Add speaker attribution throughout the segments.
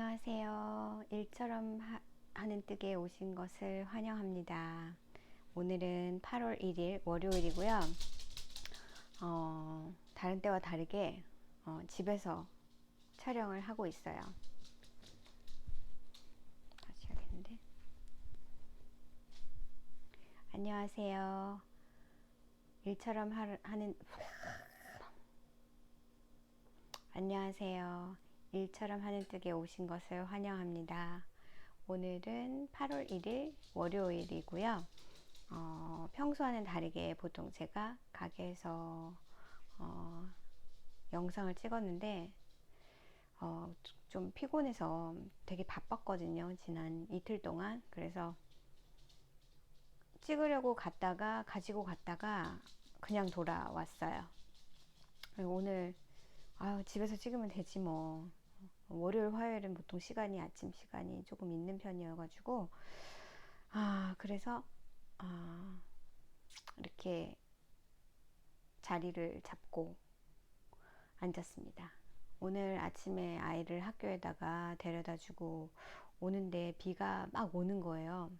Speaker 1: 안녕하세요. 일처럼 하는 뜨기에 오신 것을 환영합니다. 오늘은 8월 1일 월요일이고요. 다른 때와 다르게 집에서 촬영을 하고 있어요. 다시 해야겠는데. 안녕하세요. 일처럼 하는 안녕하세요. 일처럼 하는 뜨기에 오신 것을 환영합니다. 오늘은 8월 1일 월요일이고요. 평소와는 다르게 보통 제가 가게에서 영상을 찍었는데 좀 피곤해서 되게 바빴거든요. 지난 이틀 동안. 그래서 찍으려고 갔다가 가지고 갔다가 그냥 돌아왔어요. 오늘 집에서 찍으면 되지 뭐. 월요일 화요일은 보통 시간이 아침 시간이 조금 있는 편이어가지고 그래서 이렇게 자리를 잡고 앉았습니다. 오늘 아침에 아이를 학교에다가 데려다 주고 오는데 비가 막 오는 거예요.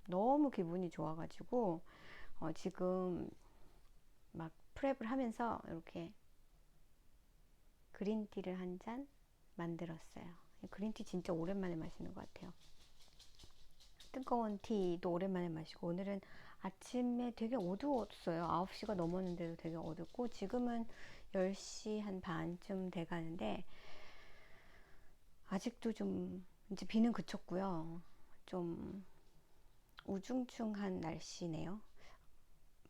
Speaker 1: 너무 기분이 좋아가지고 지금 막 프랩을 하면서 이렇게 그린티를 한 잔 만들었어요. 그린티 진짜 오랜만에 마시는 것 같아요. 뜨거운 티도 오랜만에 마시고 오늘은 아침에 되게 어두웠어요. 9시가 넘었는데도 되게 어둡고 지금은 10시 한 반쯤 돼가는데 아직도 좀 이제 비는 그쳤고요. 좀 우중충한 날씨네요.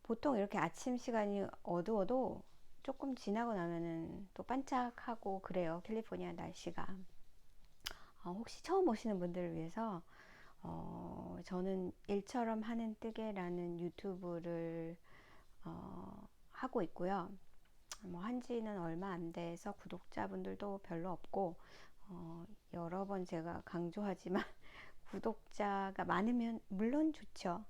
Speaker 1: 보통 이렇게 아침 시간이 어두워도 조금 지나고 나면은 또 반짝하고 그래요. 캘리포니아 날씨가. 혹시 처음 오시는 분들을 위해서 저는 일처럼 하는 뜨개라는 유튜브를 하고 있고요. 뭐 한지는 얼마 안 돼서 구독자분들도 별로 없고 여러 번 제가 강조하지만 구독자가 많으면 물론 좋죠.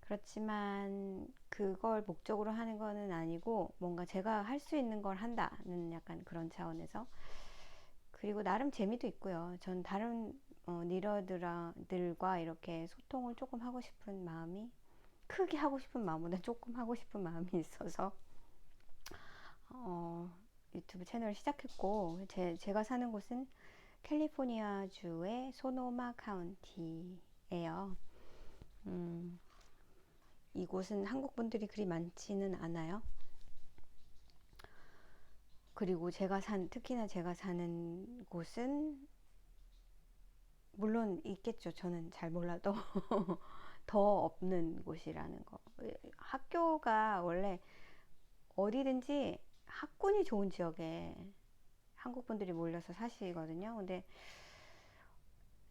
Speaker 1: 그렇지만 그걸 목적으로 하는 거는 아니고 뭔가 제가 할 수 있는 걸 한다는 약간 그런 차원에서 그리고 나름 재미도 있고요. 전 다른 니러들과 이렇게 소통을 조금 하고 싶은 마음이 크게 하고 싶은 마음보다 조금 하고 싶은 마음이 있어서 유튜브 채널을 시작했고 제가 사는 곳은 캘리포니아주의 소노마 카운티예요. 이곳은 한국 분들이 그리 많지는 않아요. 그리고 특히나 제가 사는 곳은 물론 있겠죠. 저는 잘 몰라도 더 없는 곳이라는 거. 학교가 원래 어디든지 학군이 좋은 지역에 한국 분들이 몰려서 사시거든요. 근데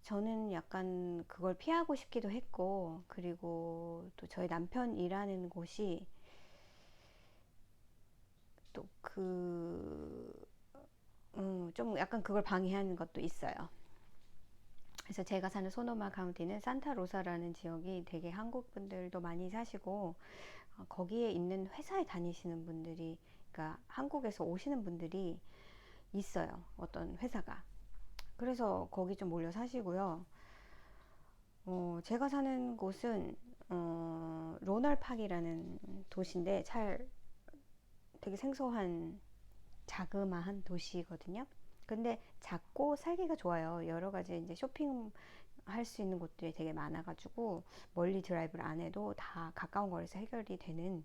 Speaker 1: 저는 약간 그걸 피하고 싶기도 했고, 그리고 또 저희 남편 일하는 곳이 또 좀 약간 그걸 방해하는 것도 있어요. 그래서 제가 사는 소노마 카운티는 산타로사라는 지역이 되게 한국 분들도 많이 사시고 거기에 있는 회사에 다니시는 분들이 그러니까 한국에서 오시는 분들이 있어요. 어떤 회사가. 그래서 거기 좀 몰려 사시고요. 제가 사는 곳은 로널팍이라는 도시인데 되게 생소한 자그마한 도시거든요. 근데 작고 살기가 좋아요. 여러 가지 이제 쇼핑 할 수 있는 곳들이 되게 많아가지고 멀리 드라이브를 안 해도 다 가까운 거리에서 해결이 되는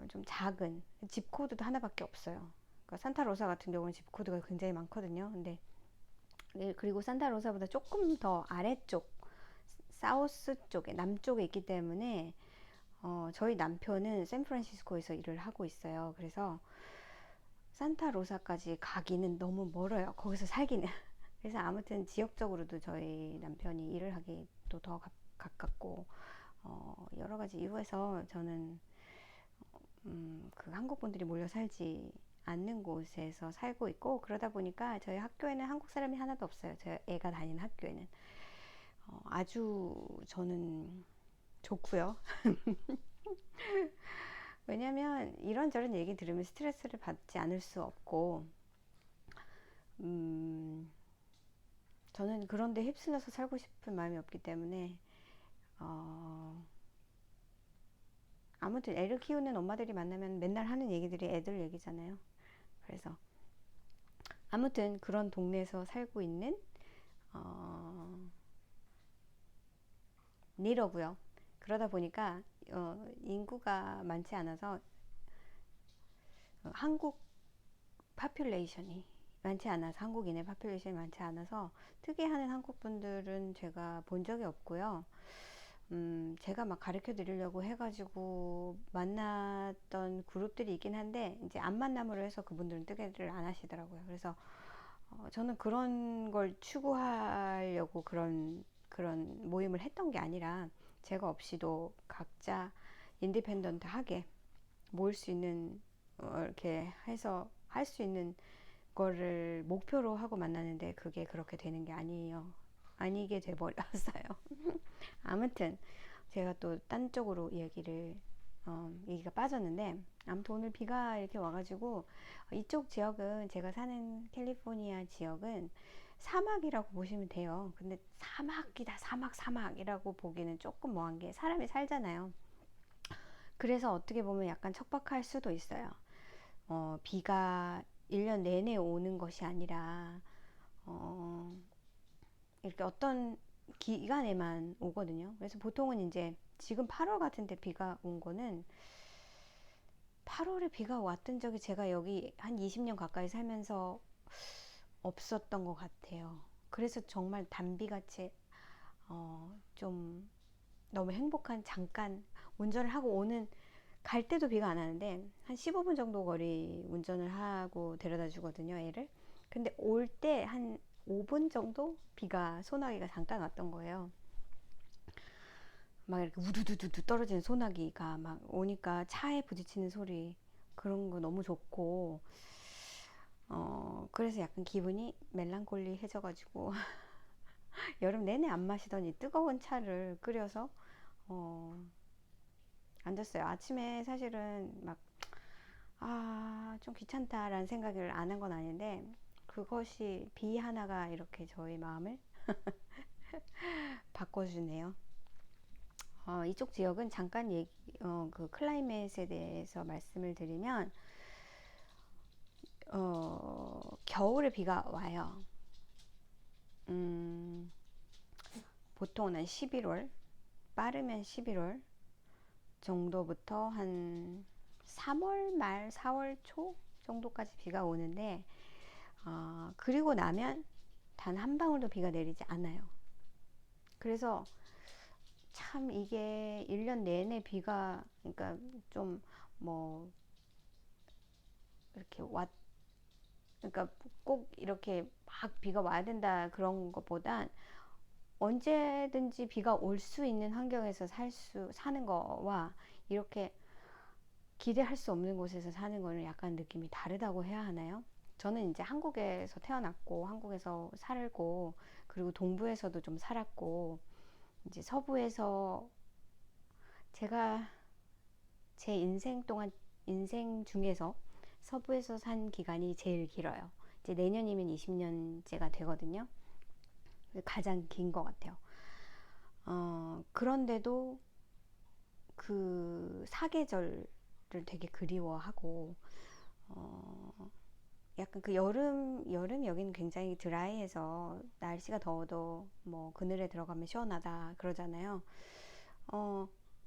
Speaker 1: 좀 작은 집 코드도 하나밖에 없어요. 그러니까 산타로사 같은 경우는 집 코드가 굉장히 많거든요. 근데 그리고 산타로사보다 조금 더 아래쪽 사우스 쪽에 남쪽에 있기 때문에 저희 남편은 샌프란시스코에서 일을 하고 있어요. 그래서 산타로사까지 가기는 너무 멀어요. 거기서 살기는. 그래서 아무튼 지역적으로도 저희 남편이 일을 하기도 더 가깝고 여러 가지 이유에서 저는 그 한국 분들이 몰려 살지 않는 곳에서 살고 있고 그러다 보니까 저희 학교에는 한국 사람이 하나도 없어요. 제 애가 다니는 학교에는 아주 저는 좋고요. 왜냐면 이런저런 얘기 들으면 스트레스를 받지 않을 수 없고 저는 그런데 휩쓸려서 살고 싶은 마음이 없기 때문에 어, 아무튼 애를 키우는 엄마들이 만나면 맨날 하는 얘기들이 애들 얘기잖아요. 그래서 아무튼 그런 동네에서 살고 있는 어, 니러고요. 그러다 보니까 인구가 많지 않아서 한국 파퓰레이션이 많지 않아서 한국인의 파퓰레이션이 많지 않아서 특이하는 한국 분들은 제가 본 적이 없고요. 제가 막 가르쳐 드리려고 해가지고 만났던 그룹들이 있긴 한데 이제 안 만남으로 해서 그분들은 뜨개를 안 하시더라고요. 그래서 저는 그런 걸 추구하려고 그런 모임을 했던 게 아니라 제가 없이도 각자 인디펜던트하게 모을 수 있는 이렇게 해서 할 수 있는 거를 목표로 하고 만나는데 그게 그렇게 되는 게 아니에요. 아니게 돼버렸어요. 아무튼 제가 또 딴 쪽으로 얘기가 빠졌는데 아무튼 오늘 비가 이렇게 와가지고 이쪽 지역은 제가 사는 캘리포니아 지역은 사막이라고 보시면 돼요. 근데 사막이다 사막이라고 보기는 조금 뭐한 게 사람이 살잖아요. 그래서 어떻게 보면 약간 척박할 수도 있어요. 비가 1년 내내 오는 것이 아니라 어, 이렇게 어떤 기간에만 오거든요. 그래서 보통은 이제 지금 8월 같은데 비가 온 거는 8월에 비가 왔던 적이 제가 여기 한 20년 가까이 살면서 없었던 것 같아요. 그래서 정말 단비같이 좀 너무 행복한 잠깐 운전을 하고 오는 갈 때도 비가 안 와는데 한 15분 정도 거리 운전을 하고 데려다 주거든요, 애를. 근데 올 때 한 5분 정도 비가 소나기가 잠깐 왔던 거예요. 막 이렇게 우두두두두 떨어지는 소나기가 막 오니까 차에 부딪히는 소리 그런 거 너무 좋고 그래서 약간 기분이 멜랑콜리해져가지고 여름 내내 안 마시더니 뜨거운 차를 끓여서 어, 앉았어요. 아침에 사실은 막 좀 귀찮다라는 생각을 안 한 건 아닌데 그것이 비 하나가 이렇게 저의 마음을 바꿔주네요. 이쪽 지역은 잠깐 그 클라이met에 대해서 말씀을 드리면 겨울에 비가 와요. 음, 보통은 한 11월, 빠르면 11월 정도부터 한 3월 말, 4월 초 정도까지 비가 오는데 그리고 나면 단 한 방울도 비가 내리지 않아요. 그래서 참 이게 1년 내내 비가 그러니까 좀 뭐 이렇게 그러니까 꼭 이렇게 막 비가 와야 된다 그런 것보단 언제든지 비가 올 수 있는 환경에서 사는 거와 이렇게 기대할 수 없는 곳에서 사는 거는 약간 느낌이 다르다고 해야 하나요? 저는 이제 한국에서 태어났고 한국에서 살고 그리고 동부에서도 좀 살았고 이제 서부에서 제가 제 인생 중에서 서부에서 산 기간이 제일 길어요. 이제 내년이면 20년째가 되거든요. 가장 긴 것 같아요. 그런데도 그 사계절을 되게 그리워하고 약간 그 여름 여기는 굉장히 드라이해서 날씨가 더워도 뭐 그늘에 들어가면 시원하다 그러잖아요.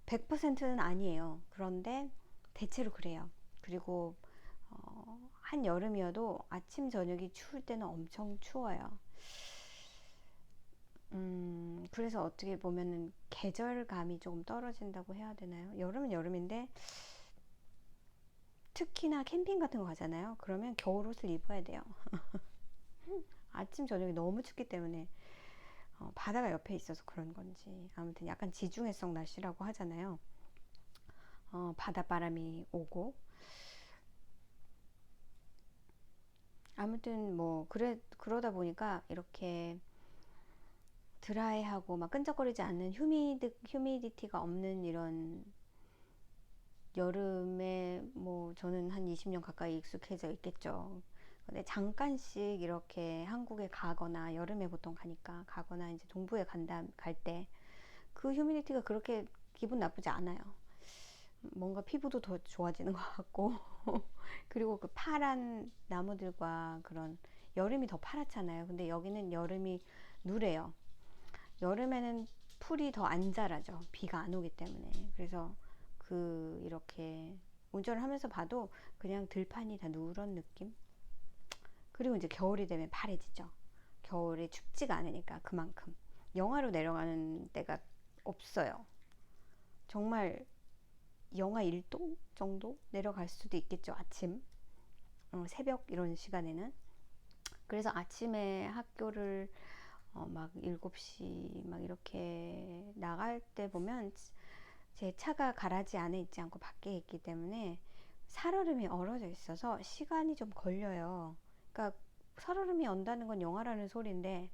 Speaker 1: 100%는 아니에요. 그런데 대체로 그래요. 그리고 한 여름이어도 아침 저녁이 추울 때는 엄청 추워요. 그래서 어떻게 보면은 계절감이 조금 떨어진다고 해야 되나요? 여름은 여름인데 특히나 캠핑 같은 거 가잖아요. 그러면 겨울 옷을 입어야 돼요. 아침 저녁이 너무 춥기 때문에 바다가 옆에 있어서 그런 건지 아무튼 약간 지중해성 날씨라고 하잖아요. 바닷바람이 오고 아무튼 뭐 그러다 보니까 이렇게 드라이하고 막 끈적거리지 않는 휴미디티가 없는 이런 여름에 뭐 저는 한 20년 가까이 익숙해져 있겠죠. 근데 잠깐씩 이렇게 한국에 가거나 여름에 보통 가거나 이제 동부에 갈 때 그 휴미디티가 그렇게 기분 나쁘지 않아요. 뭔가 피부도 더 좋아지는 것 같고 그리고 그 파란 나무들과 그런 여름이 더 파랗잖아요. 근데 여기는 여름이 누래요. 여름에는 풀이 더 안 자라죠. 비가 안 오기 때문에. 그래서 이렇게 운전을 하면서 봐도 그냥 들판이 다 누런 느낌? 그리고 이제 겨울이 되면 파래지죠. 겨울에 춥지가 않으니까 그만큼. 영하로 내려가는 때가 없어요. 정말 영하 1도 정도 내려갈 수도 있겠죠. 아침, 새벽 이런 시간에는. 그래서 아침에 학교를 막 7시 막 이렇게 나갈 때 보면 제 차가 가라지 안에 있지 않고 밖에 있기 때문에 살얼음이 얼어져 있어서 시간이 좀 걸려요. 그러니까 살얼음이 언다는 건 영하라는 소리인데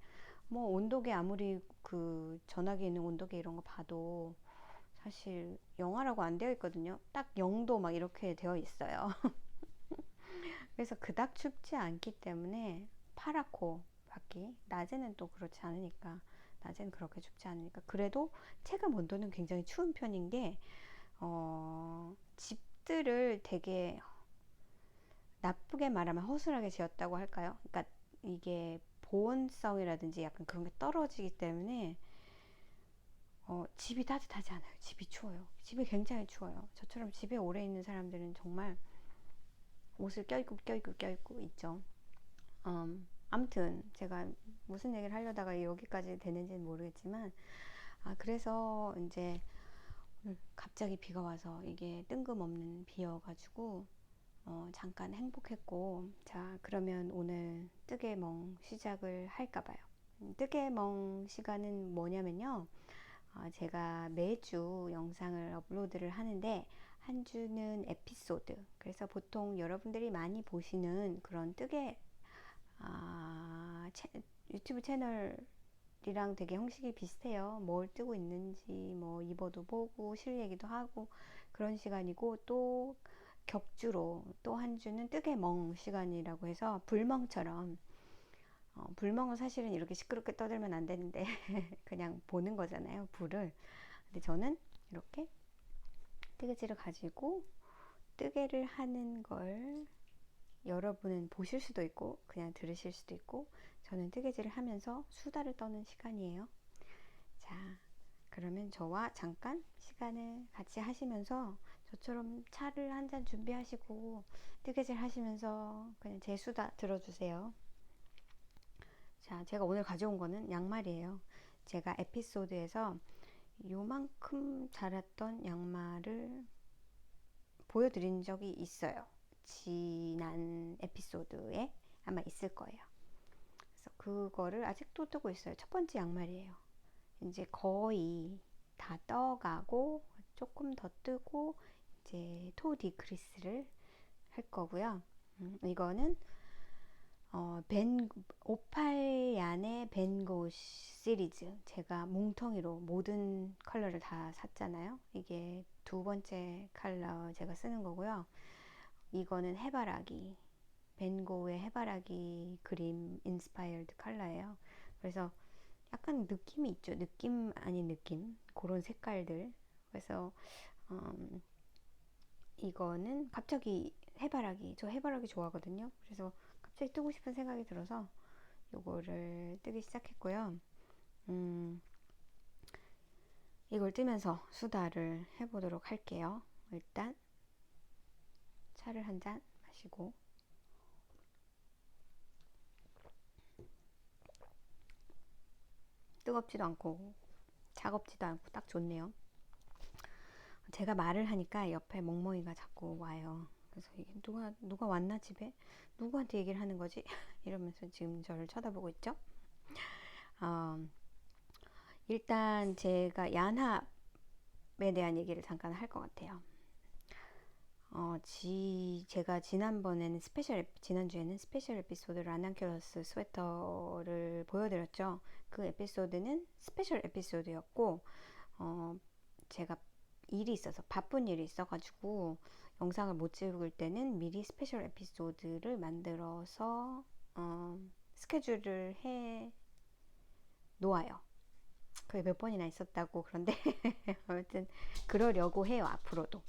Speaker 1: 뭐 온도계 아무리 그 전화기에 있는 온도계 이런 거 봐도 사실 영하라고 안 되어 있거든요. 딱 0도 막 이렇게 되어 있어요. 그래서 그닥 춥지 않기 때문에 파랗고 밖이 낮에는 또 그렇지 않으니까 낮에는 그렇게 춥지 않으니까 그래도 체감 온도는 굉장히 추운 편인 게 집들을 되게 나쁘게 말하면 허술하게 지었다고 할까요? 그러니까 이게 보온성이라든지 약간 그런 게 떨어지기 때문에 집이 따뜻하지 않아요. 집이 추워요. 집이 굉장히 추워요. 저처럼 집에 오래 있는 사람들은 정말 옷을 껴입고 있죠. 아무튼 제가 무슨 얘기를 하려다가 여기까지 되는지는 모르겠지만 그래서 이제 갑자기 비가 와서 이게 뜬금없는 비여가지고 잠깐 행복했고 자 그러면 오늘 뜨개멍 시작을 할까 봐요. 뜨개멍 시간은 뭐냐면요. 제가 매주 영상을 업로드를 하는데 한 주는 에피소드 그래서 보통 여러분들이 많이 보시는 그런 뜨개 유튜브 채널이랑 되게 형식이 비슷해요. 뭘 뜨고 있는지 뭐 입어도 보고 실 얘기도 하고 그런 시간이고 또 격주로 또 한 주는 뜨개멍 시간이라고 해서 불멍처럼 불멍은 사실은 이렇게 시끄럽게 떠들면 안 되는데 그냥 보는 거잖아요. 불을. 근데 저는 이렇게 뜨개질을 가지고 뜨개를 하는 걸 여러분은 보실 수도 있고 그냥 들으실 수도 있고 저는 뜨개질을 하면서 수다를 떠는 시간이에요. 자, 그러면 저와 잠깐 시간을 같이 하시면서 저처럼 차를 한 잔 준비하시고 뜨개질 하시면서 그냥 제 수다 들어주세요. 자, 제가 오늘 가져온 거는 양말이에요. 제가 에피소드에서 요만큼 자랐던 양말을 보여드린 적이 있어요. 지난 에피소드에 아마 있을 거예요. 그래서 그거를 아직도 뜨고 있어요. 첫 번째 양말이에요. 이제 거의 다 떠가고 조금 더 뜨고 이제 토 디크리스를 할 거고요. 이거는 오팔얀의 벤고 시리즈 제가 몽텅이로 모든 컬러를 다 샀잖아요. 이게 두 번째 컬러 제가 쓰는 거고요. 이거는 해바라기 벤고의 해바라기 그림 인스파이어드 컬러예요. 그래서 약간 느낌이 있죠. 느낌 아닌 느낌 그런 색깔들. 그래서 이거는 갑자기 저 해바라기 좋아하거든요. 그래서 갑자기 뜨고 싶은 생각이 들어서 요거를 뜨기 시작했고요. 이걸 뜨면서 수다를 해보도록 할게요. 일단 차를 한 잔 마시고 뜨겁지도 않고 차갑지도 않고 딱 좋네요. 제가 말을 하니까 옆에 멍멍이가 자꾸 와요. 그래서 이게 누가 왔나 집에? 누구한테 얘기를 하는 거지? 이러면서 지금 저를 쳐다보고 있죠. 일단 제가 야합에 대한 얘기를 잠깐 할 것 같아요. 제가 지난주에는 스페셜 에피소드 라난큐러스 스웨터를 보여드렸죠. 그 에피소드는 스페셜 에피소드였고, 제가 바쁜 일이 있어가지고 영상을 못 찍을 때는 미리 스페셜 에피소드를 만들어서 스케줄을 해 놓아요. 그게 몇 번이나 있었다고. 그런데 아무튼 그러려고 해요, 앞으로도.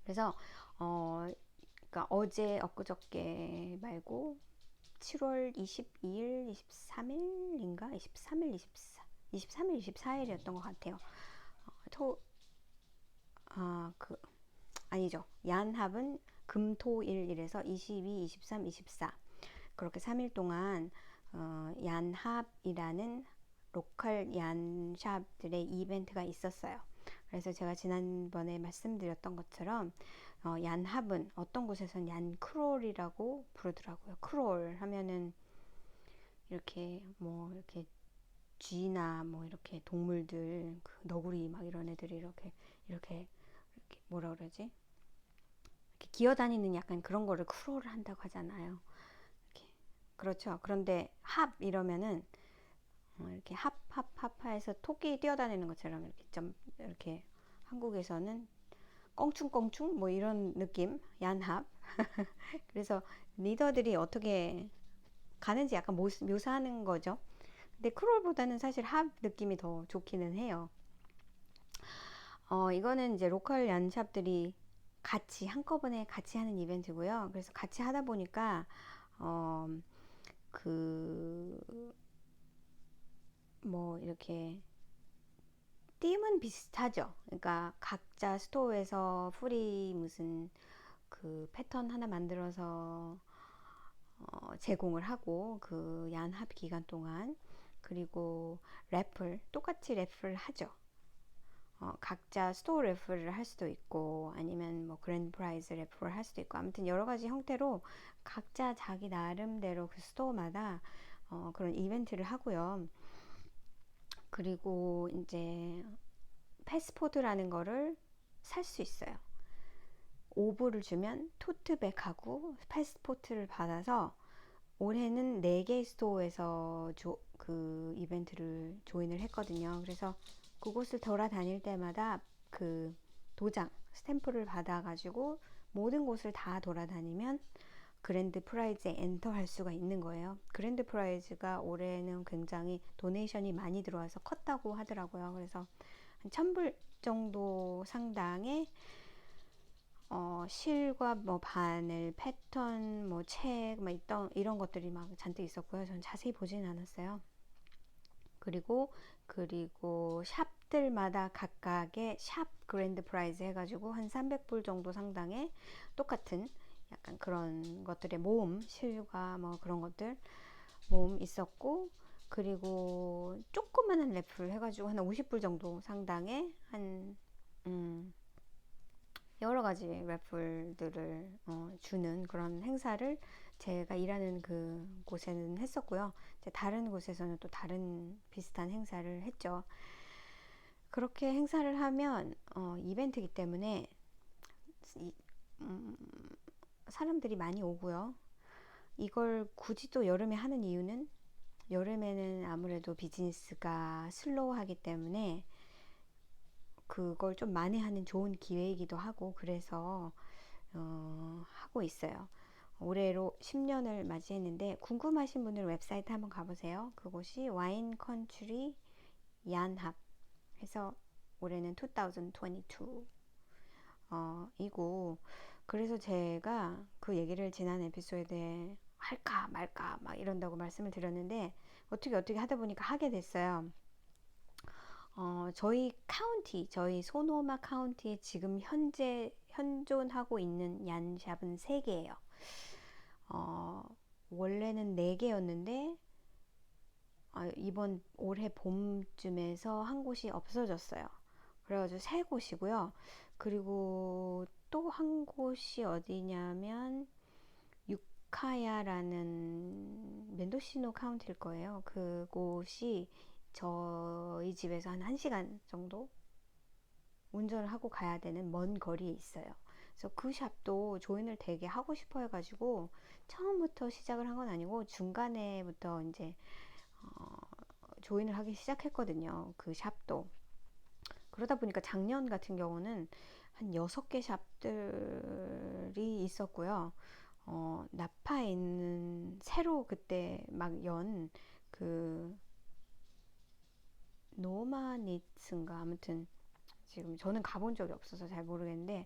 Speaker 1: 그래서 그러니까 어제 엊그저께 말고 7월 22일, 23일인가? 23일, 24, 23일, 24일이었던 것 같아요. 토, 아니죠. 얀합은 금, 토, 일 이래서 22, 23, 24 그렇게 3일 동안 얀합이라는 로컬 얀샵들의 이벤트가 있었어요. 그래서 제가 지난번에 말씀드렸던 것처럼 얀합은 어떤 곳에서는 얀크롤이라고 부르더라고요. 크롤 하면은 이렇게 뭐 이렇게 쥐나 뭐 이렇게 동물들 그 너구리 막 이런 애들이 이렇게 뭐라 그러지? 이렇게 기어다니는 약간 그런 거를 크롤을 한다고 하잖아요. 이렇게. 그렇죠. 그런데 합 이러면은 이렇게 합해서 토끼 뛰어다니는 것처럼 이렇게 좀 이렇게 한국에서는 껑충껑충 뭐 이런 느낌 얀합. 그래서 리더들이 어떻게 가는지 약간 묘사하는 거죠. 근데 크롤보다는 사실 합 느낌이 더 좋기는 해요. 이거는 이제 로컬 얀샵들이 같이 한꺼번에 같이 하는 이벤트고요. 그래서 같이 하다 보니까 어, 그 뭐 이렇게 띠은 비슷하죠. 그러니까 각자 스토어에서 프리 무슨 그 패턴 하나 만들어서 제공을 하고 그 얀합 기간 동안 그리고 래플 똑같이 래플 하죠. 각자 스토어 래플을 할 수도 있고 아니면 뭐 그랜드 프라이즈 래플을 할 수도 있고 아무튼 여러 가지 형태로 각자 자기 나름대로 그 스토어마다 그런 이벤트를 하고요. 그리고 이제 패스포드라는 거를 살 수 있어요. 오브를 주면 토트백하고 패스포트를 받아서 올해는 4개 스토어에서 그 이벤트를 조인을 했거든요. 그래서 그곳을 돌아다닐 때마다 그 도장, 스탬프를 받아가지고 모든 곳을 다 돌아다니면 그랜드 프라이즈에 엔터 할 수가 있는 거예요. 그랜드 프라이즈가 올해는 굉장히 도네이션이 많이 들어와서 컸다고 하더라고요. 그래서 한 1000불 정도 상당의 실과 뭐 바늘, 패턴, 뭐 책, 막 이런 것들이 막 잔뜩 있었고요. 전 자세히 보진 않았어요. 그리고 샵들마다 각각의 샵 그랜드 프라이즈 해가지고 한 300불 정도 상당의 똑같은 약간 그런 것들의 모음, 실과 뭐 그런 것들 모음 있었고, 그리고 조그만한 래플 해가지고 한 50불 정도 상당의 여러 가지 래플들을 주는 그런 행사를 제가 일하는 그 곳에는 했었고요. 다른 곳에서는 또 다른 비슷한 행사를 했죠. 그렇게 행사를 하면 이벤트이기 때문에 음, 사람들이 많이 오고요. 이걸 굳이 또 여름에 하는 이유는 여름에는 아무래도 비즈니스가 슬로우하기 때문에 그걸 좀 만회하는 좋은 기회이기도 하고 그래서 하고 있어요. 올해로 10년을 맞이했는데 궁금하신 분들은 웹사이트 한번 가보세요. 그곳이 와인 컨트리 얀합 해서 올해는 2022 이고 그래서 제가 그 얘기를 지난 에피소드에 할까 말까 막 이런다고 말씀을 드렸는데 어떻게 하다 보니까 하게 됐어요. 저희 소노마 카운티에 지금 현재 현존하고 있는 얀샵은 3개예요. 원래는 4개였는데 이번 올해 봄쯤에서 한 곳이 없어졌어요. 그래가지고 3곳이고요. 그리고 또 한 곳이 어디냐면 유카야라는 멘도시노 카운티일 거예요. 그곳이 저희 집에서 한 1시간 정도 운전을 하고 가야 되는 먼 거리에 있어요. 그래서 그 샵도 조인을 되게 하고 싶어 해가지고 처음부터 시작을 한 건 아니고 중간에부터 이제 조인을 하기 시작했거든요. 그 샵도. 그러다 보니까 작년 같은 경우는 한 6개 샵들이 있었고요. 나파에 있는 새로 그때 막 연 그 노마니츠인가 아무튼 지금 저는 가본 적이 없어서 잘 모르겠는데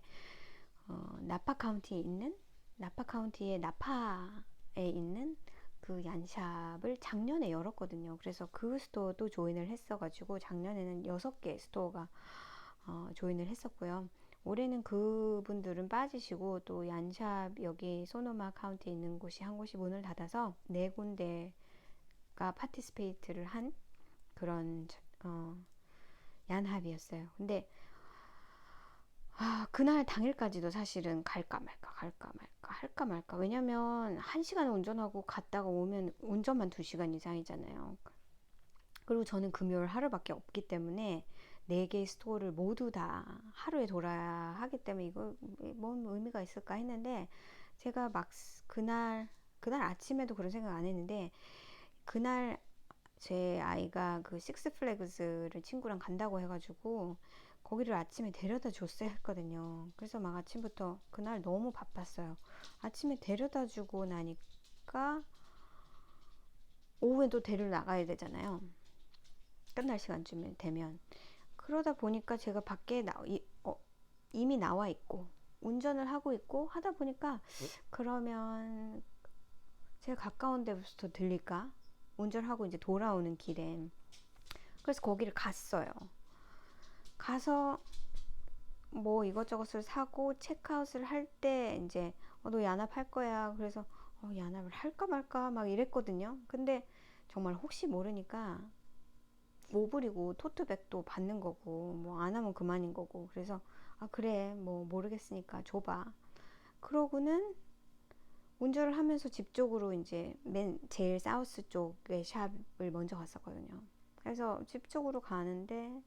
Speaker 1: 나파 카운티에 있는 나파 카운티의 나파에 있는 그 얀샵을 작년에 열었거든요. 그래서 그 스토어도 조인을 했어가지고 작년에는 6개 스토어가 조인을 했었고요. 올해는 그분들은 빠지시고 또 얀샵 여기 소노마 카운티에 있는 곳이 한 곳이 문을 닫아서 네 군데가 파티스페이트를 한 그런 얀합이었어요. 근데 그날 당일까지도 사실은 갈까 말까 갈까 말까 할까 말까 왜냐면 1시간 운전하고 갔다가 오면 운전만 2시간 이상이잖아요. 그리고 저는 금요일 하루밖에 없기 때문에 4개의 스토어를 모두 다 하루에 돌아야 하기 때문에 이거 뭔 의미가 있을까 했는데 제가 막 그날 아침에도 그런 생각 안 했는데 그날 제 아이가 그 식스 플래그스를 친구랑 간다고 해가지고 거기를 아침에 데려다 줬어야 했거든요. 그래서 막 아침부터 그날 너무 바빴어요. 아침에 데려다 주고 나니까 오후에 또 데리러 나가야 되잖아요. 끝날 시간쯤 되면. 그러다 보니까 제가 밖에 이미 나와 있고 운전을 하고 있고 하다 보니까 그러면 제가 가까운 데부터 들릴까? 운전하고 이제 돌아오는 길에. 그래서 거기를 갔어요. 가서 뭐 이것저것을 사고 체크아웃을 할 때 이제 너 야납할 거야. 그래서 야납을 할까 말까 막 이랬거든요. 근데 정말 혹시 모르니까 오브리고 토트백도 받는 거고 뭐 안 하면 그만인 거고 그래서 그래 뭐 모르겠으니까 줘봐. 그러고는 운전을 하면서 집 쪽으로 이제 맨 제일 사우스 쪽의 샵을 먼저 갔었거든요. 그래서 집 쪽으로 가는데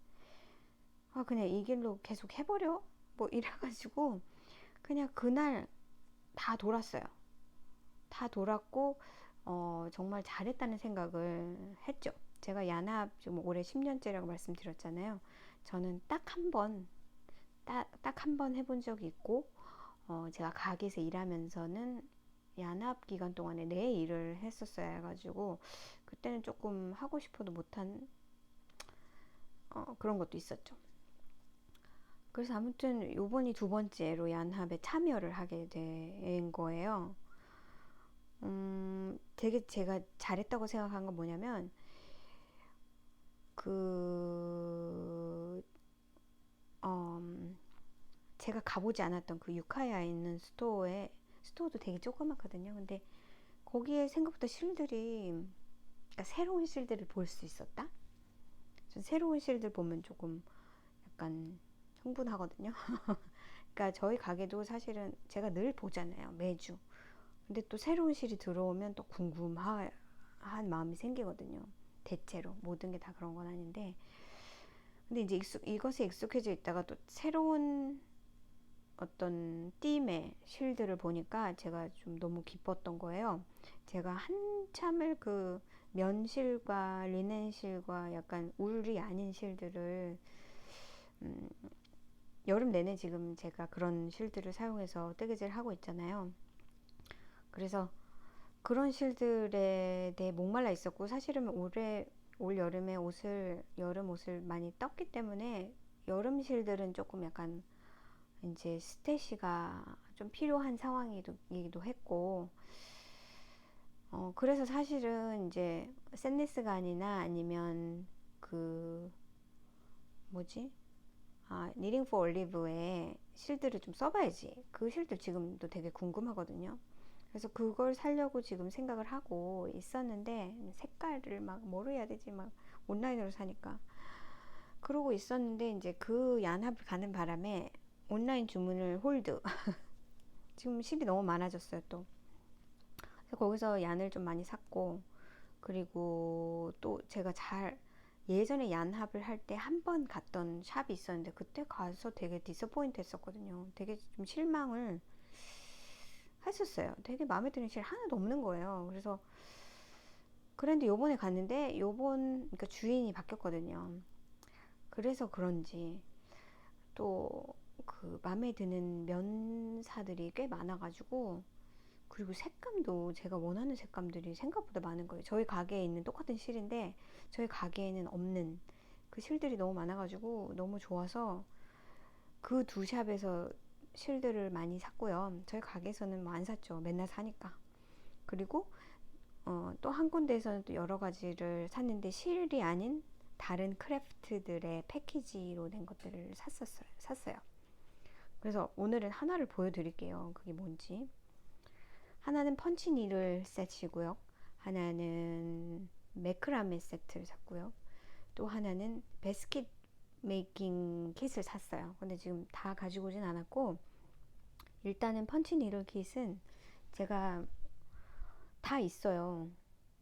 Speaker 1: 그냥 이 길로 계속 해버려 뭐 이래가지고 그냥 그날 다 돌았어요. 다 돌았고 정말 잘했다는 생각을 했죠. 제가 야납 지금 올해 10년째라고 말씀드렸잖아요. 저는 딱 한 번 해본 적이 있고 제가 가게에서 일하면서는 야납 기간 동안에 내 일을 했었어야 해가지고 그때는 조금 하고 싶어도 못한 그런 것도 있었죠. 그래서 아무튼 요번이 2번째로 얀합에 참여를 하게 된 거예요. 되게 제가 잘했다고 생각한 건 뭐냐면 그 제가 가보지 않았던 그 유카야에 있는 스토어도 되게 조그맣거든요. 근데 거기에 생각보다 실들이 그러니까 새로운 실들을 볼 수 있었다. 전 새로운 실들 보면 조금 약간 흥분하거든요. 그러니까 저희 가게도 사실은 제가 늘 보잖아요, 매주. 근데 또 새로운 실이 들어오면 또 궁금한 마음이 생기거든요. 대체로 모든 게 다 그런 건 아닌데, 근데 이제 이것에 익숙해져 있다가 또 새로운 어떤 띠의 실들을 보니까 제가 좀 너무 기뻤던 거예요. 제가 한참을 그 면실과 리넨실과 약간 울이 아닌 실들을 음, 여름 내내 지금 제가 그런 실들을 사용해서 뜨개질 하고 있잖아요. 그래서 그런 실들에 대해 목말라 있었고 사실은 올 여름에 여름 옷을 많이 떴기 때문에 여름 실들은 조금 약간 이제 스테시가 좀 필요한 상황이기도 했고 그래서 사실은 이제 샌니스간이나 아니면 그 뭐지 니링 포 올리브에 실들을 좀 써봐야지. 그 실들 지금도 되게 궁금하거든요. 그래서 그걸 사려고 지금 생각을 하고 있었는데 색깔을 막 뭐로 해야 되지 막 온라인으로 사니까 그러고 있었는데 이제 그 얀합을 가는 바람에 온라인 주문을 홀드 지금 실이 너무 많아졌어요 또. 그래서 거기서 얀을 좀 많이 샀고 그리고 또 제가 예전에 얀합을 할 때 한 번 갔던 샵이 있었는데 그때 가서 되게 디서포인트 했었거든요. 되게 좀 실망을 했었어요. 되게 마음에 드는 실 하나도 없는 거예요. 그래서 그런데 요번에 갔는데 그러니까 주인이 바뀌었거든요. 그래서 그런지 또 그 마음에 드는 면사들이 꽤 많아가지고, 그리고 색감도 제가 원하는 색감들이 생각보다 많은 거예요. 저희 가게에 있는 똑같은 실인데 저희 가게에는 없는 그 실들이 너무 많아가지고 너무 좋아서 그 두 샵에서 실들을 많이 샀고요. 저희 가게에서는 뭐 안 샀죠. 맨날 사니까. 그리고 또 한 군데에서는 또 여러 가지를 샀는데 실이 아닌 다른 크래프트들의 패키지로 된 것들을 샀어요. 그래서 오늘은 하나를 보여드릴게요. 그게 뭔지. 하나는 펀치니들 세트이고요. 하나는 매크라메 세트를 샀고요. 또 하나는 베스킷 메이킹 킷을 샀어요. 근데 지금 다 가지고 오진 않았고, 일단은 펀치 니들 킷은 제가 다 있어요.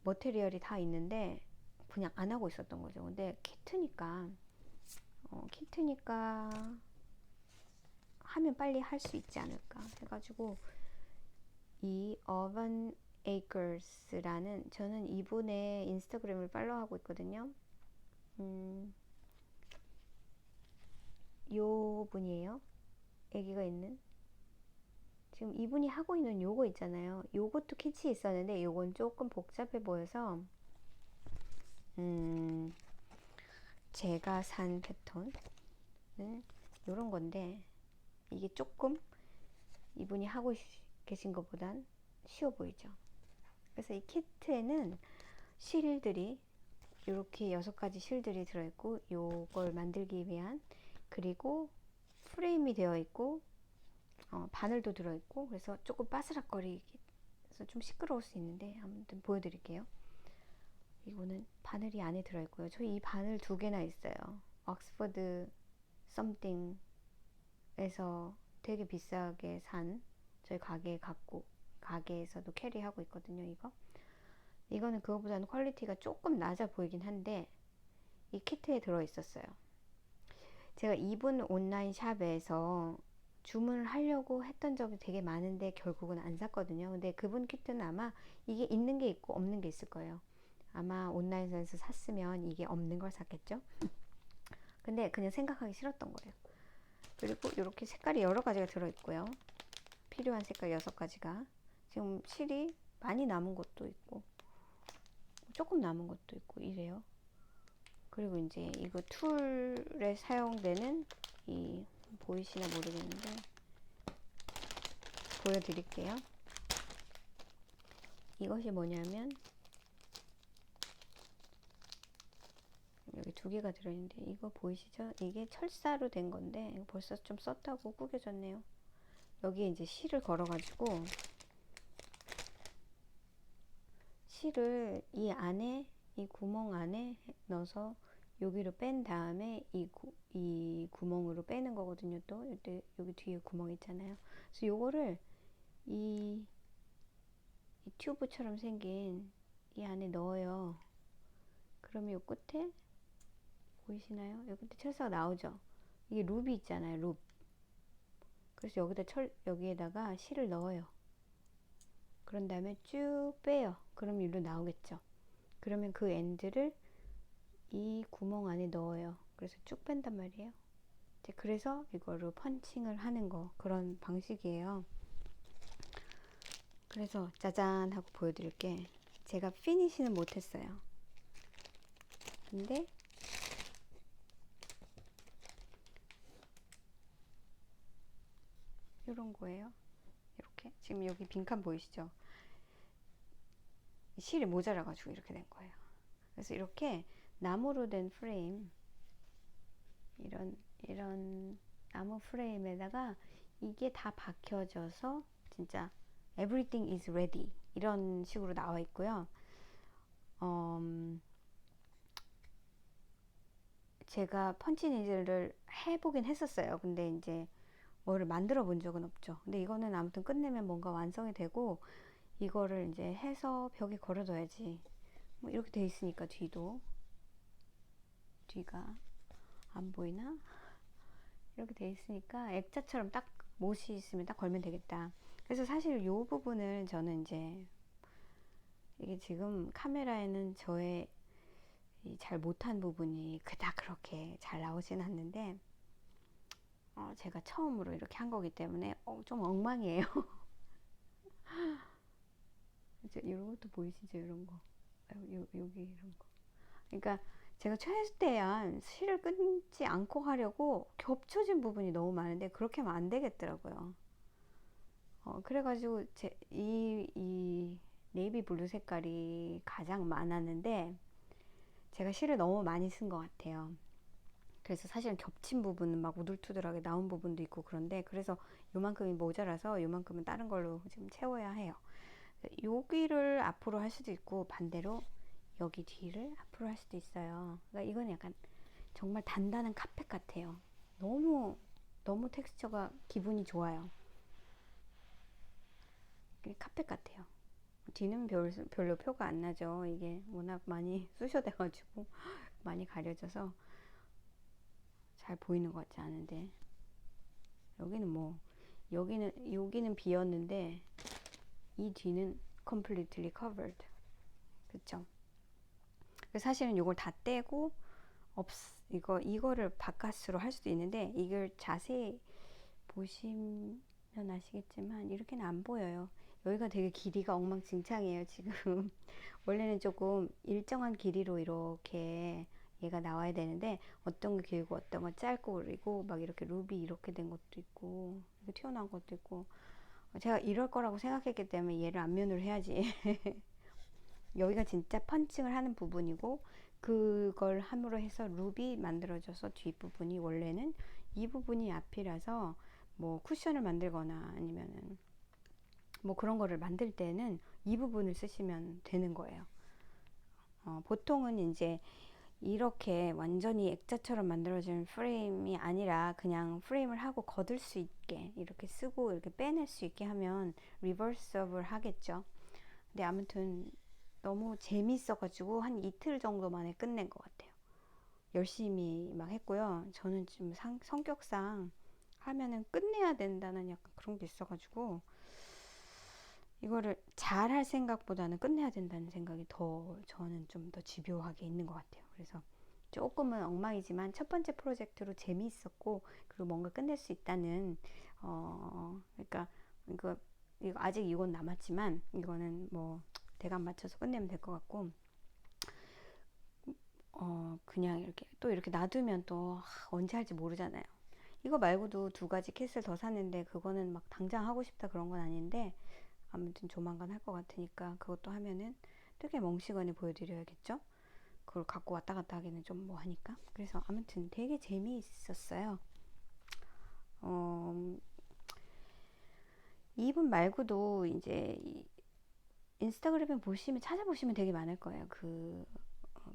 Speaker 1: 머테리얼이 다 있는데 그냥 안 하고 있었던 거죠. 근데 키트니까 하면 빨리 할 수 있지 않을까 해가지고, 이 어반 에이커스라는, 저는 이분의 인스타그램을 팔로우하고 있거든요. 요 분이에요. 아기가 있는. 지금 이분이 하고 있는 요거 있잖아요. 요것도 키치 있었는데 요건 조금 복잡해 보여서 제가 산 패턴은 요런 건데, 이게 조금 이분이 하고 계신 것보단 쉬워 보이죠. 그래서 이 키트에는 실들이 이렇게 6가지 실들이 들어있고, 요걸 만들기 위한, 그리고 프레임이 되어 있고, 바늘도 들어있고, 그래서 조금 바스락거리서 좀 시끄러울 수 있는데 아무튼 보여드릴게요. 이거는 바늘이 안에 들어있고요. 저희 이 바늘 2개나 있어요. 옥스퍼드 썸띵에서 되게 비싸게 산, 저희 가게에서도 캐리하고 있거든요. 이거는 그거보다는 퀄리티가 조금 낮아 보이긴 한데 이 키트에 들어있었어요. 제가 이분 온라인 샵에서 주문을 하려고 했던 적이 되게 많은데 결국은 안 샀거든요. 근데 그분 키트는 아마 이게 있는 게 있고 없는 게 있을 거예요. 아마 온라인에서 샀으면 이게 없는 걸 샀겠죠. 근데 그냥 생각하기 싫었던 거예요. 그리고 이렇게 색깔이 여러 가지가 들어있고요. 필요한 색깔 6가지가. 지금 실이 많이 남은 것도 있고 조금 남은 것도 있고 이래요. 그리고 이제 이거 툴에 사용되는, 이 보이시나 모르겠는데 보여드릴게요. 이것이 뭐냐면, 여기 2개가 들어있는데 이거 보이시죠? 이게 철사로 된 건데 이거 벌써 좀 썼다고 구겨졌네요. 여기에 이제 실을 걸어가지고 실을 이 안에, 이 구멍 안에 넣어서 여기로 뺀 다음에 이 구멍으로 빼는 거거든요. 또 여기 뒤에 구멍 있잖아요. 그래서 요거를 이 튜브처럼 생긴 이 안에 넣어요. 그러면 요 끝에 보이시나요? 요 끝에 철사가 나오죠. 이게 룹이 있잖아요. 룹. 그래서 여기에다가 실을 넣어요. 그런 다음에 쭉 빼요. 그럼 일로 나오겠죠. 그러면 그 엔드를 이 구멍 안에 넣어요. 그래서 쭉 뺀단 말이에요. 그래서 이거를 펀칭을 하는 거, 그런 방식이에요. 그래서 짜잔 하고 보여드릴게, 제가 피니시는 못했어요. 근데 이런 거예요. 이렇게 지금 여기 빈칸 보이시죠? 실이 모자라가지고 이렇게 된 거예요. 그래서 이렇게 나무로 된 프레임, 이런 나무 프레임에다가 이게 다 박혀져서 진짜 everything is ready 이런 식으로 나와 있고요. 제가 펀치니들을 해보긴 했었어요. 근데 이제 뭐를 만들어 본 적은 없죠. 근데 이거는 아무튼 끝내면 뭔가 완성이 되고, 이거를 이제 해서 벽에 걸어둬야지. 뭐 이렇게 돼 있으니까 뒤가 안 보이나? 이렇게 돼 있으니까 액자처럼 딱 못이 있으면 딱 걸면 되겠다. 그래서 사실 요 부분을 저는 이제, 이게 지금 카메라에는 저의 잘 못한 부분이 그닥 그렇게 잘 나오진 않는데, 제가 처음으로 이렇게 한 거기 때문에 좀 엉망이에요. 이제 이런 것도 보이시죠? 이런 거. 여기 이런 거. 그러니까 제가 최대한 실을 끊지 않고 하려고 겹쳐진 부분이 너무 많은데 그렇게 하면 안 되겠더라고요. 그래가지고 이 네이비 블루 색깔이 가장 많았는데 제가 실을 너무 많이 쓴 것 같아요. 그래서 사실은 겹친 부분은 막 우둘투둘하게 나온 부분도 있고 그런데 그래서 요만큼이 모자라서 요만큼은 다른 걸로 지금 채워야 해요. 여기를 앞으로 할 수도 있고 반대로 여기 뒤를 앞으로 할 수도 있어요. 그러니까 이건 약간 정말 단단한 카펫 같아요. 너무 너무 텍스처가 기분이 좋아요. 카펫 같아요. 뒤는 별로 표가 안 나죠. 이게 워낙 많이 쑤셔대가지고 많이 가려져서 잘 보이는 것 같지 않은데 여기는 뭐 여기는 비었는데 이 뒤는 completely covered. 그쵸? 사실은 이걸 다 떼고 이거를 바깥으로 할 수도 있는데 이걸 자세히 보시면 아시겠지만 이렇게는 안 보여요. 여기가 되게 길이가 엉망진창이에요 지금. 원래는 조금 일정한 길이로 이렇게 얘가 나와야 되는데 어떤 거 길고 어떤 거 짧고 그리고 막 이렇게 루비 이렇게 된 것도 있고 이렇게 튀어나온 것도 있고 제가 이럴 거라고 생각했기 때문에 얘를 앞면으로 해야지. 여기가 진짜 펀칭을 하는 부분이고 그걸 함으로 해서 룹이 만들어져서 뒷부분이 원래는 이 부분이 앞이라서 뭐 쿠션을 만들거나 아니면은 뭐 그런 거를 만들 때는 이 부분을 쓰시면 되는 거예요. 보통은 이제 이렇게 완전히 액자처럼 만들어진 프레임이 아니라 그냥 프레임을 하고 걷을 수 있게 이렇게 쓰고 이렇게 빼낼 수 있게 하면 리버스업을 하겠죠. 근데 아무튼 너무 재밌어가지고 한 이틀 정도 만에 끝낸 것 같아요. 열심히 막 했고요. 저는 지금 성격상 하면은 끝내야 된다는 약간 그런 게 있어가지고 이거를 잘할 생각보다는 끝내야 된다는 생각이 더 저는 좀 더 집요하게 있는 것 같아요. 그래서 조금은 엉망이지만 첫 번째 프로젝트로 재미있었고 그리고 뭔가 끝낼 수 있다는 그러니까 이거 아직 이건 남았지만 이거는 뭐 대강 맞춰서 끝내면 될 것 같고 그냥 이렇게 또 이렇게 놔두면 또 언제 할지 모르잖아요. 이거 말고도 두 가지 킷을 더 샀는데 그거는 막 당장 하고 싶다 그런 건 아닌데 아무튼 조만간 할 것 같으니까 그것도 하면은 되게 멍시간에 보여드려야겠죠. 그걸 갖고 왔다 갔다 하기는 좀 뭐 하니까. 그래서 아무튼 되게 재미있었어요. 이분 말고도 이제 인스타그램에 보시면 찾아보시면 되게 많을 거예요. 그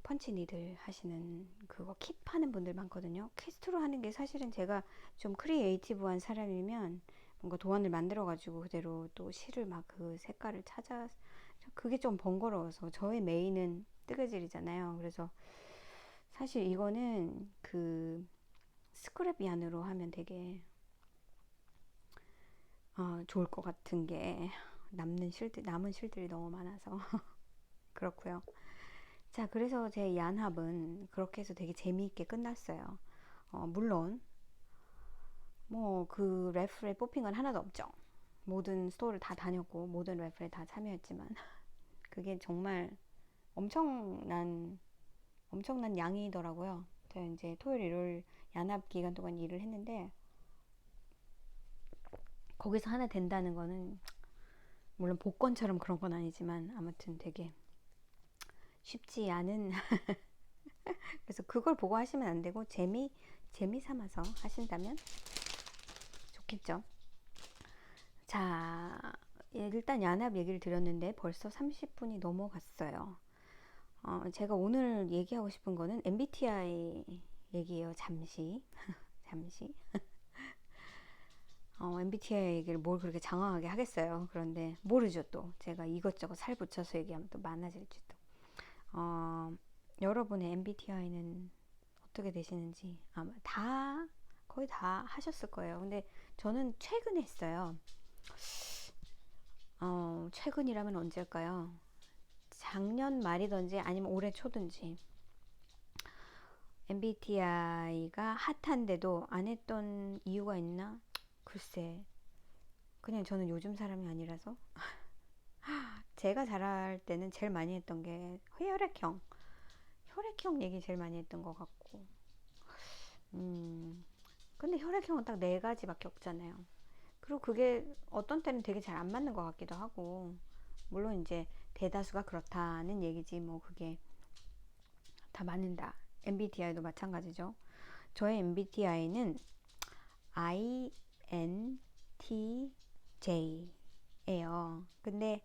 Speaker 1: 펀치 니들 하시는 그거 kit파는 분들 많거든요. 퀘스트로 하는 게 사실은 제가 좀 크리에이티브한 사람이면 뭔가 도안을 만들어 가지고 그대로 또 실을 막 그 색깔을 찾아 그게 좀 번거로워서 저의 메인은 뜨개질이잖아요. 그래서 사실 이거는 그 스크랩 얀으로 하면 되게 좋을 것 같은 게 남은 실들이 너무 많아서 그렇고요. 자, 그래서 제 얀합은 그렇게 해서 되게 재미있게 끝났어요. 물론 뭐 그 레플에 뽑힌 건 하나도 없죠. 모든 스토어를 다 다녔고 모든 레플에 다 참여했지만 그게 정말 엄청난 엄청난 양이더라고요. 제가 이제 토요일 일요일 얀합 기간 동안 일을 했는데 거기서 하나 된다는 거는 물론 복권처럼 그런 건 아니지만 아무튼 되게 쉽지 않은 그래서 그걸 보고 하시면 안 되고 재미 삼아서 하신다면 좋겠죠. 자, 일단 야납 얘기를 드렸는데 벌써 30분이 넘어갔어요. 제가 오늘 얘기하고 싶은 거는 MBTI 얘기예요. 잠시. 잠시. MBTI 얘기를 뭘 그렇게 장황하게 하겠어요. 그런데 모르죠 또. 제가 이것저것 살 붙여서 얘기하면 또 많아질지도. 여러분의 MBTI는 어떻게 되시는지 아마 거의 다 하셨을 거예요. 근데 저는 최근에 했어요. 최근이라면 언제일까요? 작년 말이든지 아니면 올해 초든지 MBTI가 핫한데도 안 했던 이유가 있나? 글쎄, 그냥 저는 요즘 사람이 아니라서. 제가 자랄 때는 제일 많이 했던 게 혈액형 얘기 제일 많이 했던 것 같고. 근데 혈액형은 딱 네 가지밖에 없잖아요. 그리고 그게 어떤 때는 되게 잘 안 맞는 것 같기도 하고. 물론 이제 대다수가 그렇다는 얘기지, 뭐 그게 다 맞는다. MBTI도 마찬가지죠. 저의 MBTI는 INTJ예요. 근데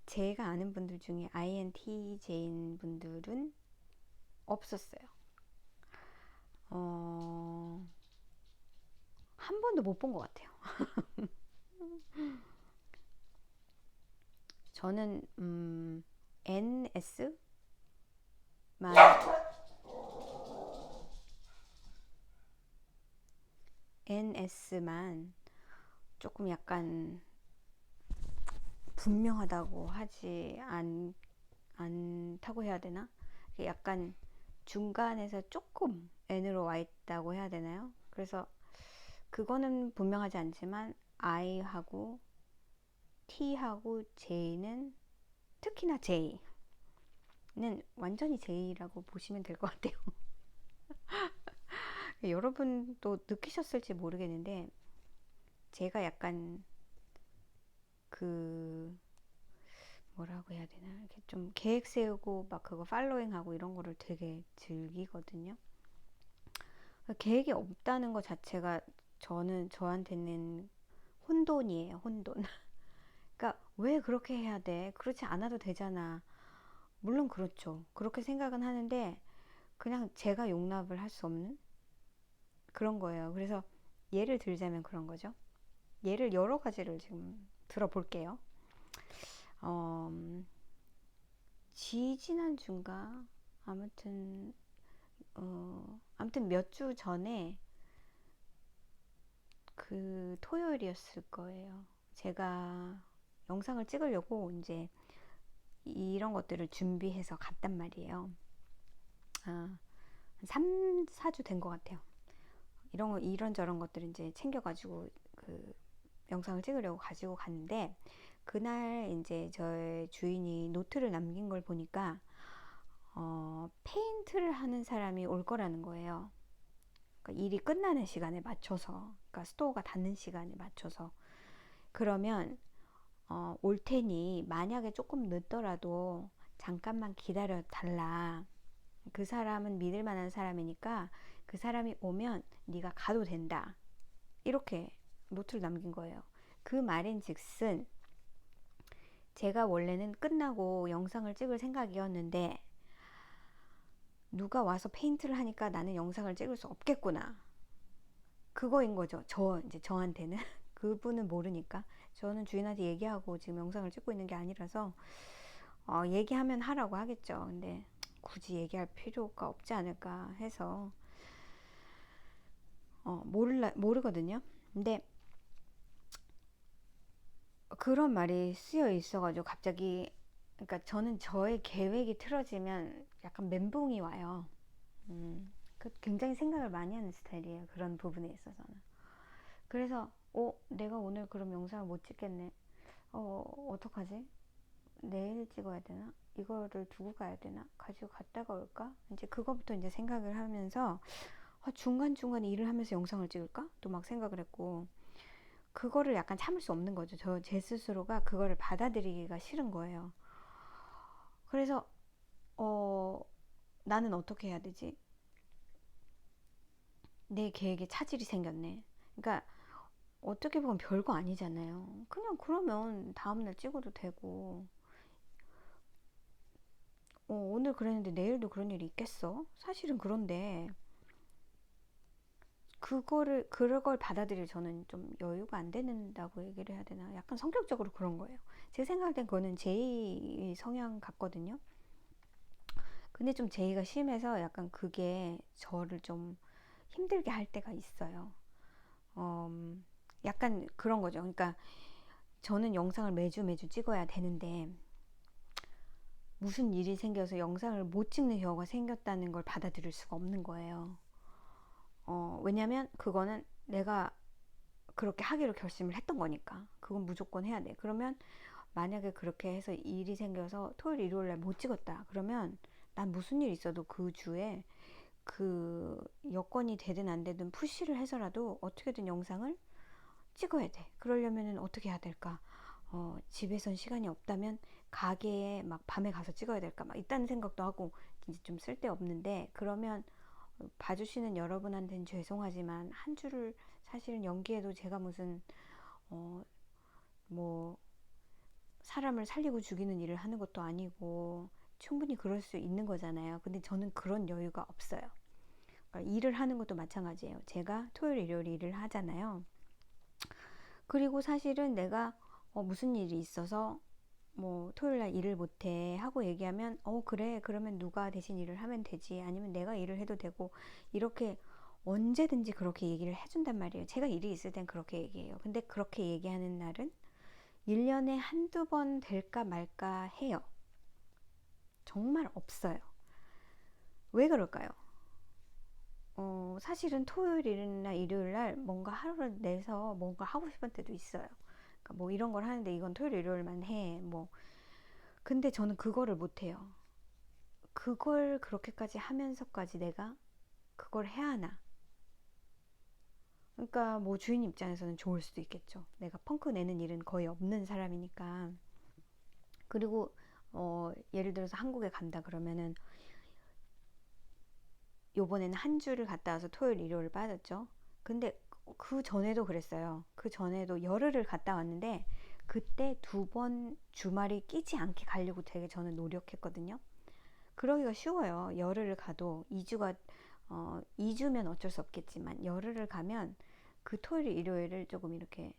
Speaker 1: 제가 아는 분들 중에 INTJ인 분들은 없었어요. 한 번도 못 본 것 같아요. 저는 NS만 NS만 조금 약간 분명하다고 하지 않다고 해야 되나? 약간 중간에서 조금 N으로 와 있다고 해야 되나요? 그래서 그거는 분명하지 않지만 I하고 T하고 J는, 특히나 J는 완전히 J라고 보시면 될 것 같아요. 여러분도 느끼셨을지 모르겠는데 제가 약간 그 뭐라고 해야 되나, 이렇게 좀 계획 세우고 막 그거 팔로잉하고 이런 거를 되게 즐기거든요. 계획이 없다는 것 자체가 저한테는 혼돈이에요, 혼돈. 그러니까 왜 그렇게 해야 돼? 그렇지 않아도 되잖아. 물론 그렇죠. 그렇게 생각은 하는데 그냥 제가 용납을 할 수 없는 그런 거예요. 그래서 예를 들자면 그런 거죠. 예를 여러 가지를 지금 들어볼게요. 어, 지지난주인가? 아무튼, 아무튼 몇 주 전에 그 토요일이었을 거예요. 제가 영상을 찍으려고 이제 이런 것들을 준비해서 갔단 말이에요. 아, 3, 4주 된 것 같아요. 이런저런 것들을 이제 챙겨가지고 그 영상을 찍으려고 가지고 갔는데, 그날 이제 저의 주인이 노트를 남긴 걸 보니까 페인트를 하는 사람이 올 거라는 거예요. 그러니까 일이 끝나는 시간에 맞춰서, 그러니까 스토어가 닫는 시간에 맞춰서. 그러면 올 테니 만약에 조금 늦더라도 잠깐만 기다려 달라. 그 사람은 믿을 만한 사람이니까 그 사람이 오면 네가 가도 된다. 이렇게 노트를 남긴 거예요. 그 말인즉슨 제가 원래는 끝나고 영상을 찍을 생각이었는데 누가 와서 페인트를 하니까 나는 영상을 찍을 수 없겠구나. 그거인 거죠. 이제 저한테는. 그분은 모르니까. 저는 주인한테 얘기하고 지금 영상을 찍고 있는 게 아니라서 얘기하면 하라고 하겠죠. 근데 굳이 얘기할 필요가 없지 않을까 해서 모르거든요. 근데 그런 말이 쓰여 있어가지고 갑자기, 그러니까 저는 저의 계획이 틀어지면 약간 멘붕이 와요. 굉장히 생각을 많이 하는 스타일이에요. 그런 부분에 있어서는. 그래서 내가 오늘 그럼 영상을 못 찍겠네. 어떡하지? 내일 찍어야 되나? 이거를 두고 가야 되나? 가지고 갔다가 올까? 이제 그거부터 이제 생각을 하면서 중간중간에 일을 하면서 영상을 찍을까? 또 막 생각을 했고, 그거를 약간 참을 수 없는 거죠. 제 스스로가 그거를 받아들이기가 싫은 거예요. 그래서 나는 어떻게 해야 되지? 내 계획에 차질이 생겼네. 그러니까 어떻게 보면 별거 아니잖아요. 그냥 그러면 다음날 찍어도 되고, 오늘 그랬는데 내일도 그런 일이 있겠어? 사실은 그런데 그걸 받아들일 저는 좀 여유가 안 되는다고 얘기를 해야 되나? 약간 성격적으로 그런 거예요. 제 생각할 땐 그거는 제이 성향 같거든요. 근데 좀 제이가 심해서 약간 그게 저를 좀 힘들게 할 때가 있어요. 약간 그런 거죠. 그러니까 저는 영상을 매주 찍어야 되는데 무슨 일이 생겨서 영상을 못 찍는 경우가 생겼다는 걸 받아들일 수가 없는 거예요. 왜냐면 그거는 내가 그렇게 하기로 결심을 했던 거니까 그건 무조건 해야 돼. 그러면 만약에 그렇게 해서 일이 생겨서 토요일 일요일 날 못 찍었다 그러면 난 무슨 일 있어도 그 주에 그 여건이 되든 안 되든 푸시를 해서라도 어떻게든 영상을 찍어야 돼. 그러려면은 어떻게 해야 될까? 집에선 시간이 없다면 가게에 막 밤에 가서 찍어야 될까? 막 있다는 생각도 하고 이제 좀 쓸데없는데 그러면 봐주시는 여러분한테는 죄송하지만 한 주를 사실은 연기해도 제가 무슨 뭐 사람을 살리고 죽이는 일을 하는 것도 아니고 충분히 그럴 수 있는 거잖아요. 근데 저는 그런 여유가 없어요. 그러니까 일을 하는 것도 마찬가지예요. 제가 토요일 일요일 일을 하잖아요. 그리고 사실은 내가 무슨 일이 있어서 뭐 토요일날 일을 못해 하고 얘기하면 그래 그러면 누가 대신 일을 하면 되지 아니면 내가 일을 해도 되고 이렇게 언제든지 그렇게 얘기를 해준단 말이에요. 제가 일이 있을 땐 그렇게 얘기해요. 근데 그렇게 얘기하는 날은 1년에 한두 번 될까 말까 해요. 정말 없어요. 왜 그럴까요? 사실은 토요일이나 일요일날 뭔가 하루를 내서 뭔가 하고 싶은 때도 있어요. 그러니까 뭐 이런 걸 하는데 이건 토요일 일요일만 해. 뭐 근데 저는 그거를 못해요. 그걸 그렇게까지 하면서까지 내가 그걸 해야 하나? 그러니까 뭐 주인 입장에서는 좋을 수도 있겠죠. 내가 펑크 내는 일은 거의 없는 사람이니까. 그리고 예를 들어서 한국에 간다 그러면은 요번에는 한 주를 갔다 와서 토요일 일요일 빠졌죠. 근데 그 전에도 그랬어요. 그 전에도 열흘을 갔다 왔는데 그때 2번 주말이 끼지 않게 가려고 되게 저는 노력했거든요. 그러기가 쉬워요. 열흘을 가도 2주면 어쩔 수 없겠지만 열흘을 가면 그 토요일 일요일을 조금 이렇게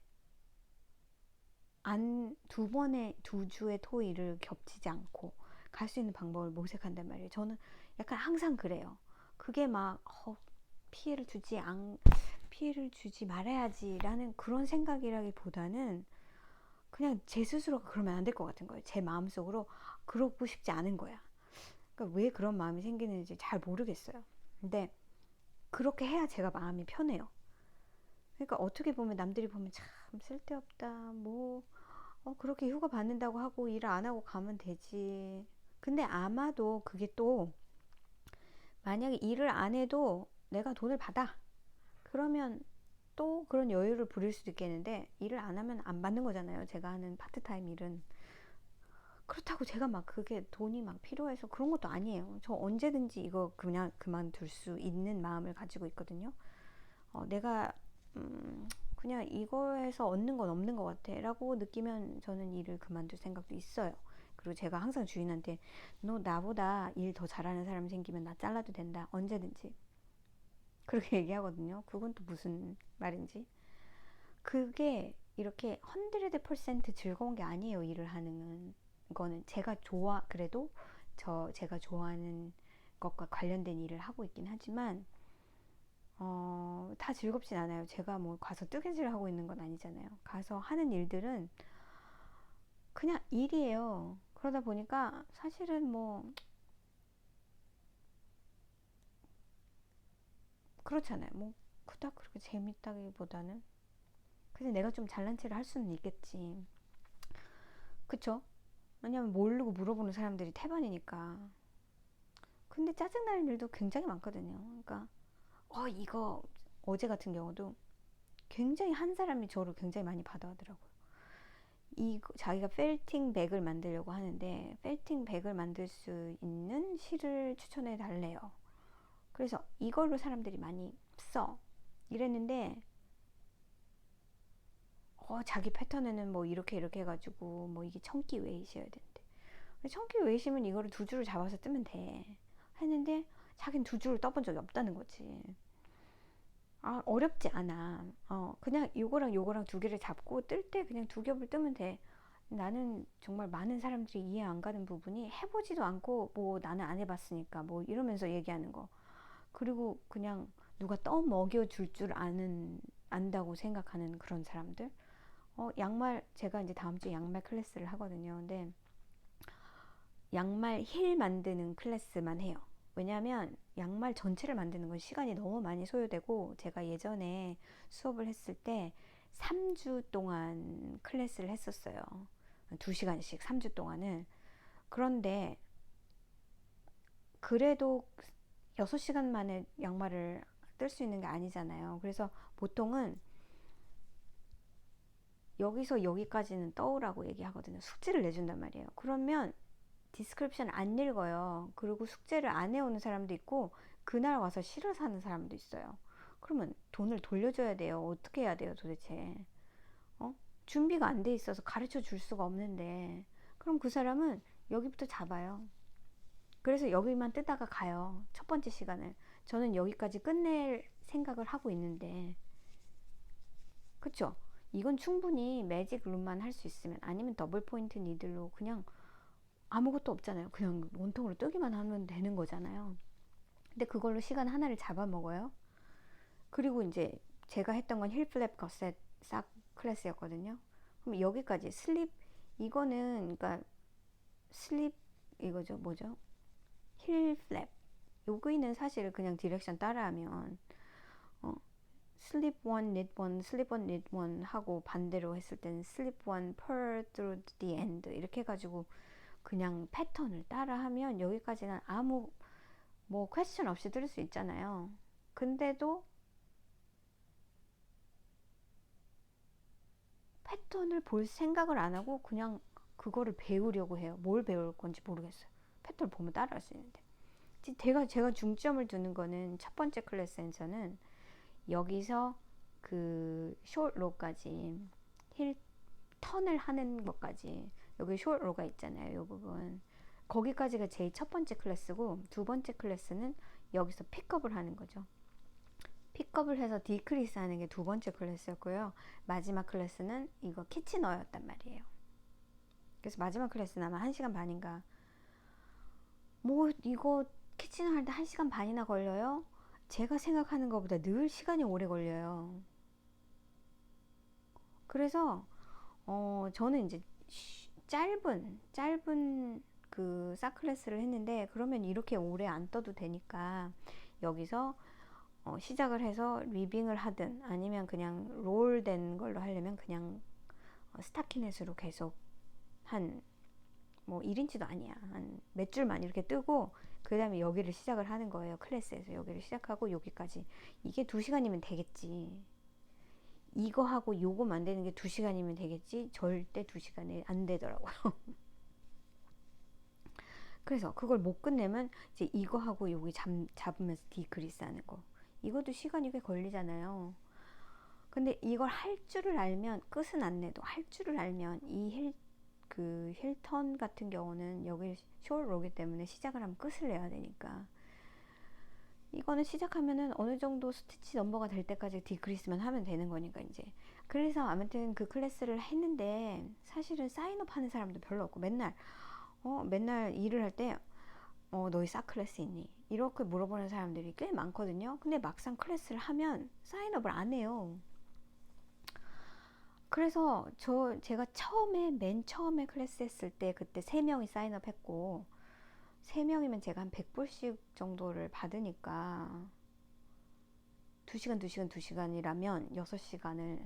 Speaker 1: 안 2번의 2주의 토요일을 겹치지 않고 갈 수 있는 방법을 모색한단 말이에요. 저는 약간 항상 그래요. 그게 막 피해를 피해를 주지 말아야지라는 그런 생각이라기보다는 그냥 제 스스로가 그러면 안 될 것 같은 거예요. 제 마음속으로 그러고 싶지 않은 거야. 그러니까 왜 그런 마음이 생기는지 잘 모르겠어요. 근데 그렇게 해야 제가 마음이 편해요. 그러니까 어떻게 보면 남들이 보면 참 쓸데없다. 뭐 그렇게 휴가 받는다고 하고 일 안 하고 가면 되지. 근데 아마도 그게 또 만약에 일을 안 해도 내가 돈을 받아. 그러면 또 그런 여유를 부릴 수도 있겠는데 일을 안 하면 안 받는 거잖아요. 제가 하는 파트타임 일은. 그렇다고 제가 막 그게 돈이 막 필요해서 그런 것도 아니에요. 저 언제든지 이거 그냥 그만둘 수 있는 마음을 가지고 있거든요. 내가 그냥 이거에서 얻는 건 없는 것 같아 라고 느끼면 저는 일을 그만둘 생각도 있어요. 그리고 제가 항상 주인한테 너 나보다 일 더 잘하는 사람 생기면 나 잘라도 된다 언제든지 그렇게 얘기하거든요. 그건 또 무슨 말인지. 그게 이렇게 100% 즐거운 게 아니에요. 일을 하는 거는 그래도 제가 좋아하는 것과 관련된 일을 하고 있긴 하지만 다 즐겁진 않아요. 제가 뭐 가서 뜨개질 하고 있는 건 아니잖아요. 가서 하는 일들은 그냥 일이에요. 그러다 보니까 사실은 뭐 그렇잖아요. 뭐 그닥 그렇게 재밌다기보다는 그래서 내가 좀 잘난 체를 할 수는 있겠지. 그쵸? 왜냐면 모르고 물어보는 사람들이 태반이니까. 근데 짜증나는 일도 굉장히 많거든요. 그러니까 이거 어제 같은 경우도 굉장히 한 사람이 저를 굉장히 많이 받아하더라고요. 자기가 펠팅 백을 만들려고 하는데 펠팅 백을 만들 수 있는 실을 추천해 달래요. 그래서 이걸로 사람들이 많이 써 이랬는데 자기 패턴에는 뭐 이렇게 해가지고 뭐 이게 청기 웨이시여야 되는데 청기 웨이시면 이거를 2줄을 잡아서 뜨면 돼 했는데 자긴 2줄을 떠본 적이 없다는 거지. 어렵지 않아. 그냥 요거랑 요거랑 2개를 잡고 뜰 때 그냥 2겹을 뜨면 돼. 나는 정말 많은 사람들이 이해 안 가는 부분이 해보지도 않고 뭐 나는 안 해봤으니까 뭐 이러면서 얘기하는 거. 그리고 그냥 누가 떠먹여 줄 안다고 생각하는 그런 사람들. 제가 이제 다음 주에 양말 클래스를 하거든요. 근데 양말 힐 만드는 클래스만 해요. 왜냐하면 양말 전체를 만드는 건 시간이 너무 많이 소요되고, 제가 예전에 수업을 했을 때 3주 동안 클래스를 했었어요. 2시간씩 3주 동안은. 그런데 그래도 6시간 만에 양말을 뜰 수 있는 게 아니잖아요. 그래서 보통은 여기서 여기까지는 떠오라고 얘기하거든요. 숙제를 내준단 말이에요. 그러면 디스크립션 안 읽어요. 그리고 숙제를 안 해오는 사람도 있고, 그날 와서 싫어서 하는 사람도 있어요. 그러면 돈을 돌려줘야 돼요. 어떻게 해야 돼요, 도대체? 어? 준비가 안 돼 있어서 가르쳐 줄 수가 없는데, 그럼 그 사람은 여기부터 잡아요. 그래서 여기만 뜨다가 가요. 첫 번째 시간을. 저는 여기까지 끝낼 생각을 하고 있는데, 그쵸? 이건 충분히 매직 룸만 할 수 있으면, 아니면 더블 포인트 니들로 그냥 아무것도 없잖아요. 그냥 원통으로 뜨기만 하면 되는 거잖아요. 근데 그걸로 시간 하나를 잡아먹어요. 그리고 이제 제가 했던 건 힐 플랩 거셋 싹 클래스였거든요. 그럼 여기까지 슬립, 이거는 그러니까 슬립, 이거죠. 뭐죠? 힐 플랩. 여기는 사실 그냥 디렉션 따라하면 어, 슬립 원, 닛 원, 슬립 원, 닛 원 하고, 반대로 했을 때는 슬립 원, per through the end 이렇게 해가지고 그냥 패턴을 따라하면 여기까지는 아무 뭐 퀘스천 없이 들을 수 있잖아요. 근데도 패턴을 볼 생각을 안 하고 그냥 그거를 배우려고 해요. 뭘 배울 건지 모르겠어요. 패턴을 보면 따라할 수 있는데. 제가 중점을 두는 거는 첫 번째 클래스에서는 여기서 그 숏로까지 힐 턴을 하는 것까지, 여기 숏로가 있잖아요. 이 부분. 거기까지가 제일 첫 번째 클래스고, 두 번째 클래스는 여기서 픽업을 하는 거죠. 픽업을 해서 디크리스 하는 게 두 번째 클래스였고요. 마지막 클래스는 이거 키치너였단 말이에요. 그래서 마지막 클래스는 아마 1시간 반인가. 뭐 이거 키치너 할 때 1시간 반이나 걸려요? 제가 생각하는 것보다 늘 시간이 오래 걸려요. 그래서 저는 이제 짧은 그 사클래스를 했는데, 그러면 이렇게 오래 안 떠도 되니까 여기서 시작을 해서 리빙을 하든, 아니면 그냥 롤 된 걸로 하려면 그냥 스타키넷으로 계속 한 뭐 1인치도 아니야, 한 몇 줄만 이렇게 뜨고, 그 다음에 여기를 시작을 하는 거예요. 클래스에서 여기를 시작하고 여기까지. 이게 2시간이면 되겠지. 이거 하고 요거 만드는 게 2시간이면 되겠지. 절대 2시간이 안 되더라고요. 그래서 그걸 못 끝내면 이제 이거 하고 여기 잡으면서 디크리스 하는 거, 이것도 시간이 꽤 걸리잖아요. 근데 이걸 할 줄을 알면, 끝은 안 내도 할 줄을 알면, 그 힐턴 같은 경우는 여기 숄로기 때문에 시작을 하면 끝을 내야 되니까, 이거는 시작하면은 어느 정도 스티치 넘버가 될 때까지 디크리스만 하면 되는 거니까 이제. 그래서 아무튼 그 클래스를 했는데, 사실은 사인업 하는 사람도 별로 없고, 맨날 일을 할 때 너희 싹 클래스 있니? 이렇게 물어보는 사람들이 꽤 많거든요. 근데 막상 클래스를 하면 사인업을 안 해요. 그래서 제가 맨 처음에 클래스 했을 때, 그때 3명이 사인업 했고, 3명이면 제가 한 100불씩 정도를 받으니까 2시간 2시간 2시간이라면 6시간을,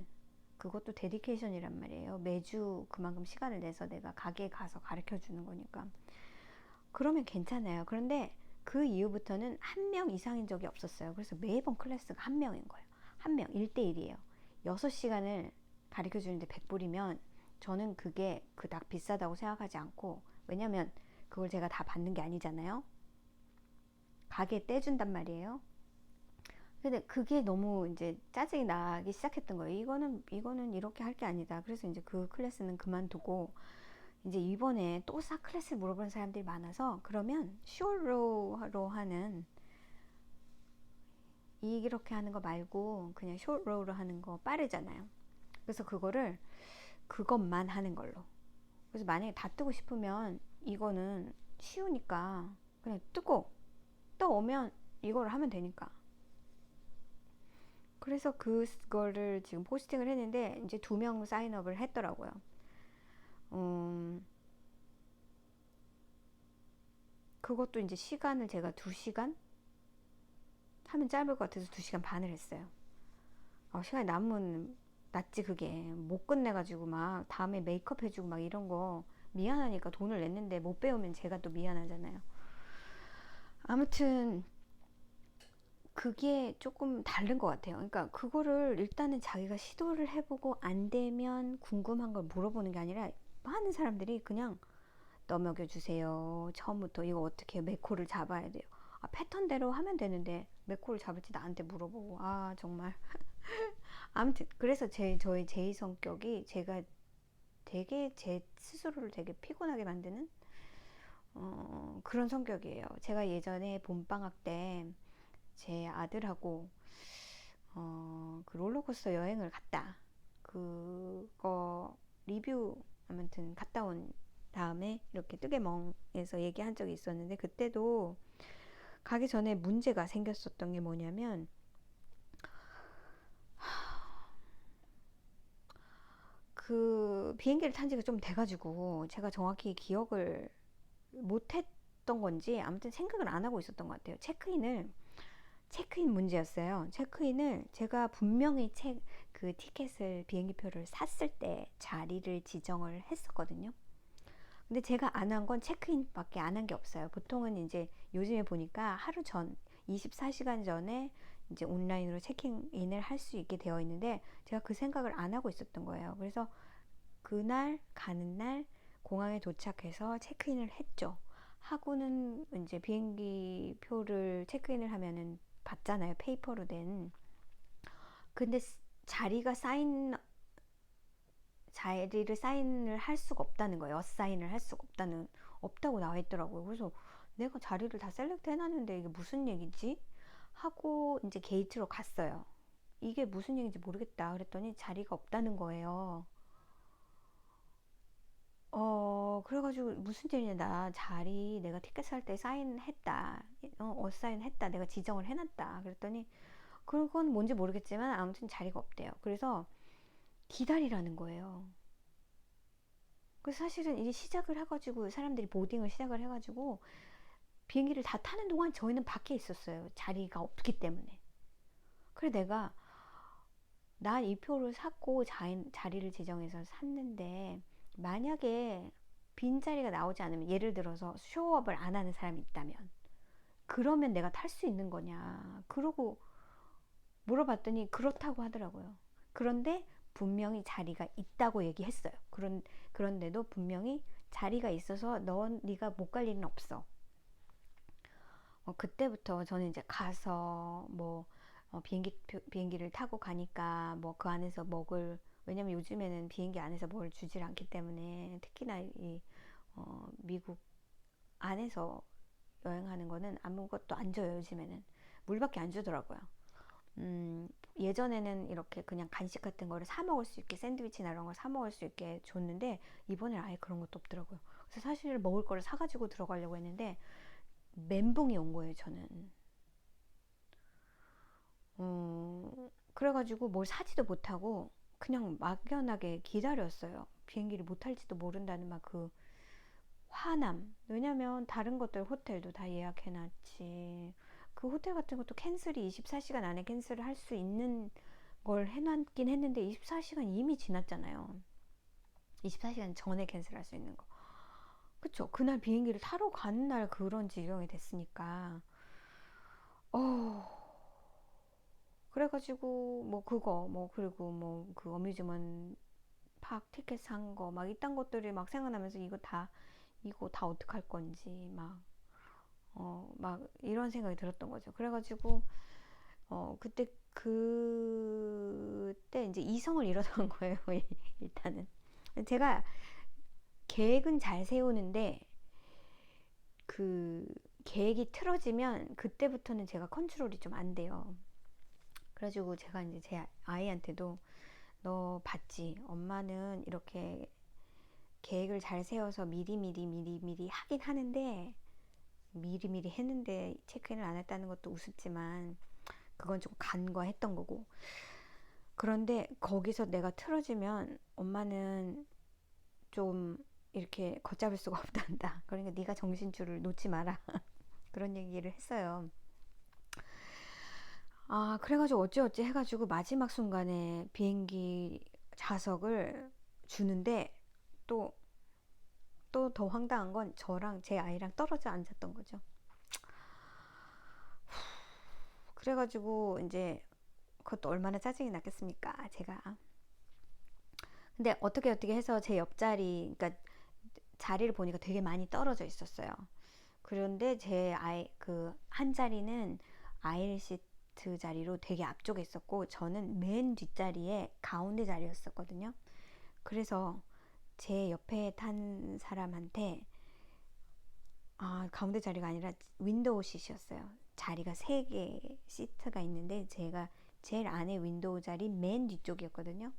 Speaker 1: 그것도 데디케이션이란 말이에요. 매주 그만큼 시간을 내서 내가 가게에 가서 가르쳐 주는 거니까. 그러면 괜찮아요. 그런데 그 이후부터는 한 명 이상인 적이 없었어요. 그래서 매번 클래스가 한 명인 거예요. 한 명, 1대1이에요. 6시간을 가르쳐 주는데 100불이면 저는 그게 그닥 비싸다고 생각하지 않고, 왜냐면 그걸 제가 다 받는 게 아니잖아요. 가게에 떼준단 말이에요. 근데 그게 너무 이제 짜증이 나기 시작했던 거예요. 이거는 이렇게 할 게 아니다. 그래서 이제 그 클래스는 그만두고, 이제 이번에 또 싹 클래스 물어보는 사람들이 많아서, 그러면 숏로우로 하는, 이렇게 하는 거 말고 그냥 숏로우로 하는 거 빠르잖아요. 그래서 그것만 하는 걸로. 그래서 만약에 다 뜨고 싶으면 이거는 쉬우니까 그냥 뜨고 떠오면 이걸 하면 되니까. 그래서 그거를 지금 포스팅을 했는데, 이제 2명 사인업을 했더라고요. 그것도 이제 시간을 제가 2시간 하면 짧을 것 같아서 2시간 반을 했어요. 시간이 남으면 낫지. 그게 못 끝내가지고 막 다음에 메이크업 해주고 막 이런 거 미안하니까 돈을 냈는데 못 배우면 제가 또 미안하잖아요. 아무튼 그게 조금 다른 것 같아요. 그러니까 그거를 일단은 자기가 시도를 해보고 안 되면 궁금한 걸 물어보는 게 아니라 많은 사람들이 그냥 떠먹여주세요. 처음부터 이거 어떻게 해요? 매코를 잡아야 돼요. 패턴대로 하면 되는데 매코를 잡을지 나한테 물어보고 정말. 아무튼 그래서 저희 제이 성격이 제가 되게 제 스스로를 되게 피곤하게 만드는 그런 성격이에요. 제가 예전에 봄방학 때 제 아들하고 그 롤러코스터 여행을 갔다. 그거 리뷰 아무튼 갔다 온 다음에 이렇게 뜨개멍에서 얘기한 적이 있었는데, 그때도 가기 전에 문제가 생겼었던 게 뭐냐면 그 비행기를 탄 지가 좀 돼가지고 제가 정확히 기억을 못했던 건지 아무튼 생각을 안 하고 있었던 것 같아요. 체크인 문제였어요. 체크인을 제가 분명히 그 티켓을 비행기표를 샀을 때 자리를 지정을 했었거든요. 근데 제가 안 한 건 체크인밖에 안 한 게 없어요. 보통은 이제 요즘에 보니까 하루 전 24시간 전에 이제 온라인으로 체크인을 할 수 있게 되어 있는데 제가 그 생각을 안 하고 있었던 거예요. 그래서 그날 가는 날 공항에 도착해서 체크인을 했죠. 하고는 이제 비행기 표를 체크인을 하면은 받잖아요. 페이퍼로 된. 근데 자리가 사인 자리를 사인을 할 수가 없다는 거예요. 어사인을 할 수가 없다고 나와 있더라고요. 그래서 내가 자리를 다 셀렉트 해놨는데 이게 무슨 얘기지? 하고 이제 게이트로 갔어요. 이게 무슨 얘기인지 모르겠다 그랬더니 자리가 없다는 거예요. 그래가지고 무슨 일이냐, 나 자리 내가 티켓 살 때 사인했다, 어사인했다, 내가 지정을 해놨다 그랬더니 그건 뭔지 모르겠지만 아무튼 자리가 없대요. 그래서 기다리라는 거예요. 그래서 사실은 이제 시작을 해가지고 사람들이 보딩을 시작을 해가지고 비행기를 다 타는 동안 저희는 밖에 있었어요. 자리가 없기 때문에. 그래 내가 난 이 표를 샀고 자리를 지정해서 샀는데 만약에 빈자리가 나오지 않으면, 예를 들어서 쇼업을 안 하는 사람이 있다면 그러면 내가 탈 수 있는 거냐 그러고 물어봤더니 그렇다고 하더라고요. 그런데 분명히 자리가 있다고 얘기했어요. 그런데도 분명히 자리가 있어서 네가 못 갈 일은 없어. 그때부터 저는 이제 가서 뭐 비행기를 타고 가니까 뭐 그 안에서 왜냐면 요즘에는 비행기 안에서 뭘 주질 않기 때문에, 특히나 미국 안에서 여행하는 거는 아무것도 안 줘요. 요즘에는 물밖에 안 주더라고요. 예전에는 이렇게 그냥 간식 같은 거를 사 먹을 수 있게, 샌드위치나 이런 걸 사 먹을 수 있게 줬는데 이번엔 아예 그런 것도 없더라고요. 그래서 사실 먹을 거를 사가지고 들어가려고 했는데 멘붕이 온 거예요. 저는 그래가지고 뭘 사지도 못하고 그냥 막연하게 기다렸어요. 비행기를 못 탈지도 모른다는 막 그 화남. 왜냐면 다른 것들 호텔도 다 예약해놨지. 그 호텔 같은 것도 캔슬이 24시간 안에 캔슬을 할 수 있는 걸 해놨긴 했는데 24시간 이미 지났잖아요. 24시간 전에 캔슬할 수 있는 거. 그쵸? 그날 비행기를 타러 가는 날 그런 지경이 됐으니까. 어, 그래가지고 뭐 그거 뭐 그리고 뭐 그 어뮤즈먼트 팍 티켓 산 거 막 이딴 것들이 막 생각나면서 이거 다 어떡할 건지 막 이런 생각이 들었던 거죠. 그래가지고 그때 이제 이성을 잃었던 거예요. 일단은 제가 계획은 잘 세우는데 그 계획이 틀어지면 그때부터는 제가 컨트롤이 좀 안 돼요. 그래가지고 제가 이제 제 아이한테도 너 봤지? 엄마는 이렇게 계획을 잘 세워서 미리 하긴 하는데 미리 했는데 체크인을 안 했다는 것도 우습지만 그건 좀 간과했던 거고, 그런데 거기서 내가 틀어지면 엄마는 좀 이렇게 걷잡을 수가 없단다. 그러니까 네가 정신줄을 놓지 마라. 그런 얘기를 했어요. 아, 그래가지고 어찌어찌 해가지고 마지막 순간에 비행기 좌석을 주는데 또 더 황당한 건 저랑 제 아이랑 떨어져 앉았던 거죠. 그래가지고 이제 그것도 얼마나 짜증이 났겠습니까, 제가. 근데 어떻게 해서 제 옆자리, 그러니까 자리를 보니까 되게 많이 떨어져 있었어요. 그런데 제 아이 그 한 자리는 아이를 시트 자리로 되게 앞쪽에 있었고 저는 맨 뒷자리에 가운데 자리였었거든요. 그래서 제 옆에 탄 사람한테 가운데 자리가 아니라 윈도우 시트였어요. 자리가 3개 시트가 있는데 제가 제일 안에 윈도우 자리 맨 뒤쪽이었거든요.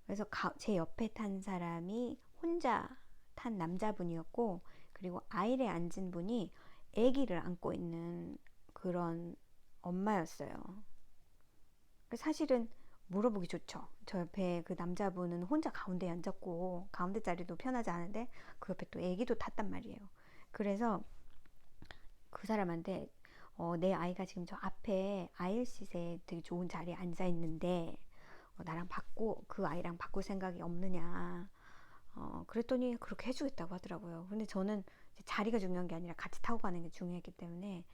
Speaker 1: 그래서 제 옆에 탄 사람이 혼자 탄 남자분이었고 그리고 아이를 앉은 분이 아기를 안고 있는 그런 엄마였어요. 사실은 물어보기 좋죠. 저 옆에 그 남자분은 혼자 가운데에 앉았고 가운데 자리도 편하지 않은데 그 옆에 또 아기도 탔단 말이에요. 그래서 그 사람한테 내 아이가 지금 저 앞에 아이실에 되게 좋은 자리에 앉아 있는데 나랑 그 아이랑 바꿀 생각이 없느냐. 그랬더니 그렇게 해주겠다고 하더라고요. 근데 저는 자리가 중요한 게 아니라 같이 타고 가는 게 중요했기 때문에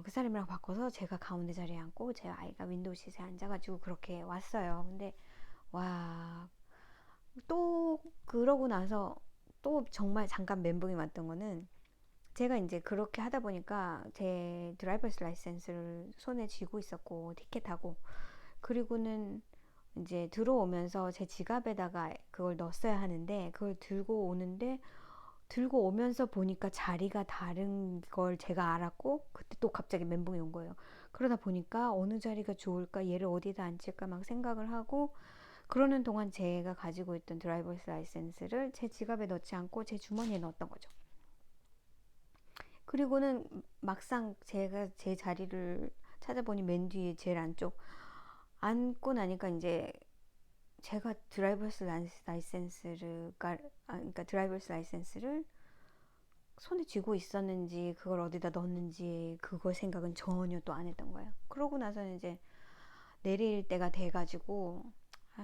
Speaker 1: 그 사람이랑 바꿔서 제가 가운데 자리에 앉고 제 아이가 윈도우 시트에 앉아가지고 그렇게 왔어요. 근데 와, 또 그러고 나서 또 정말 잠깐 멘붕이 왔던 거는 제가 이제 그렇게 하다 보니까 제 드라이버스 라이센스를 손에 쥐고 있었고 티켓하고 그리고는 이제 들어오면서 제 지갑에다가 그걸 넣었어야 하는데 그걸 들고 오면서 보니까 자리가 다른 걸 제가 알았고 그때 또 갑자기 멘붕이 온 거예요. 그러다 보니까 어느 자리가 좋을까 얘를 어디다 앉힐까 막 생각을 하고 그러는 동안 제가 가지고 있던 드라이버스 라이센스를 제 지갑에 넣지 않고 제 주머니에 넣었던 거죠. 그리고는 막상 제가 제 자리를 찾아보니 맨 뒤에 제일 안쪽 앉고 나니까 이제 제가 드라이버스 라이센스를 그러니까 드라이버스 라이센스를 손에 쥐고 있었는지 그걸 어디다 넣었는지 그걸 생각은 전혀 또 안 했던 거예요. 그러고 나서는 이제 내릴 때가 돼가지고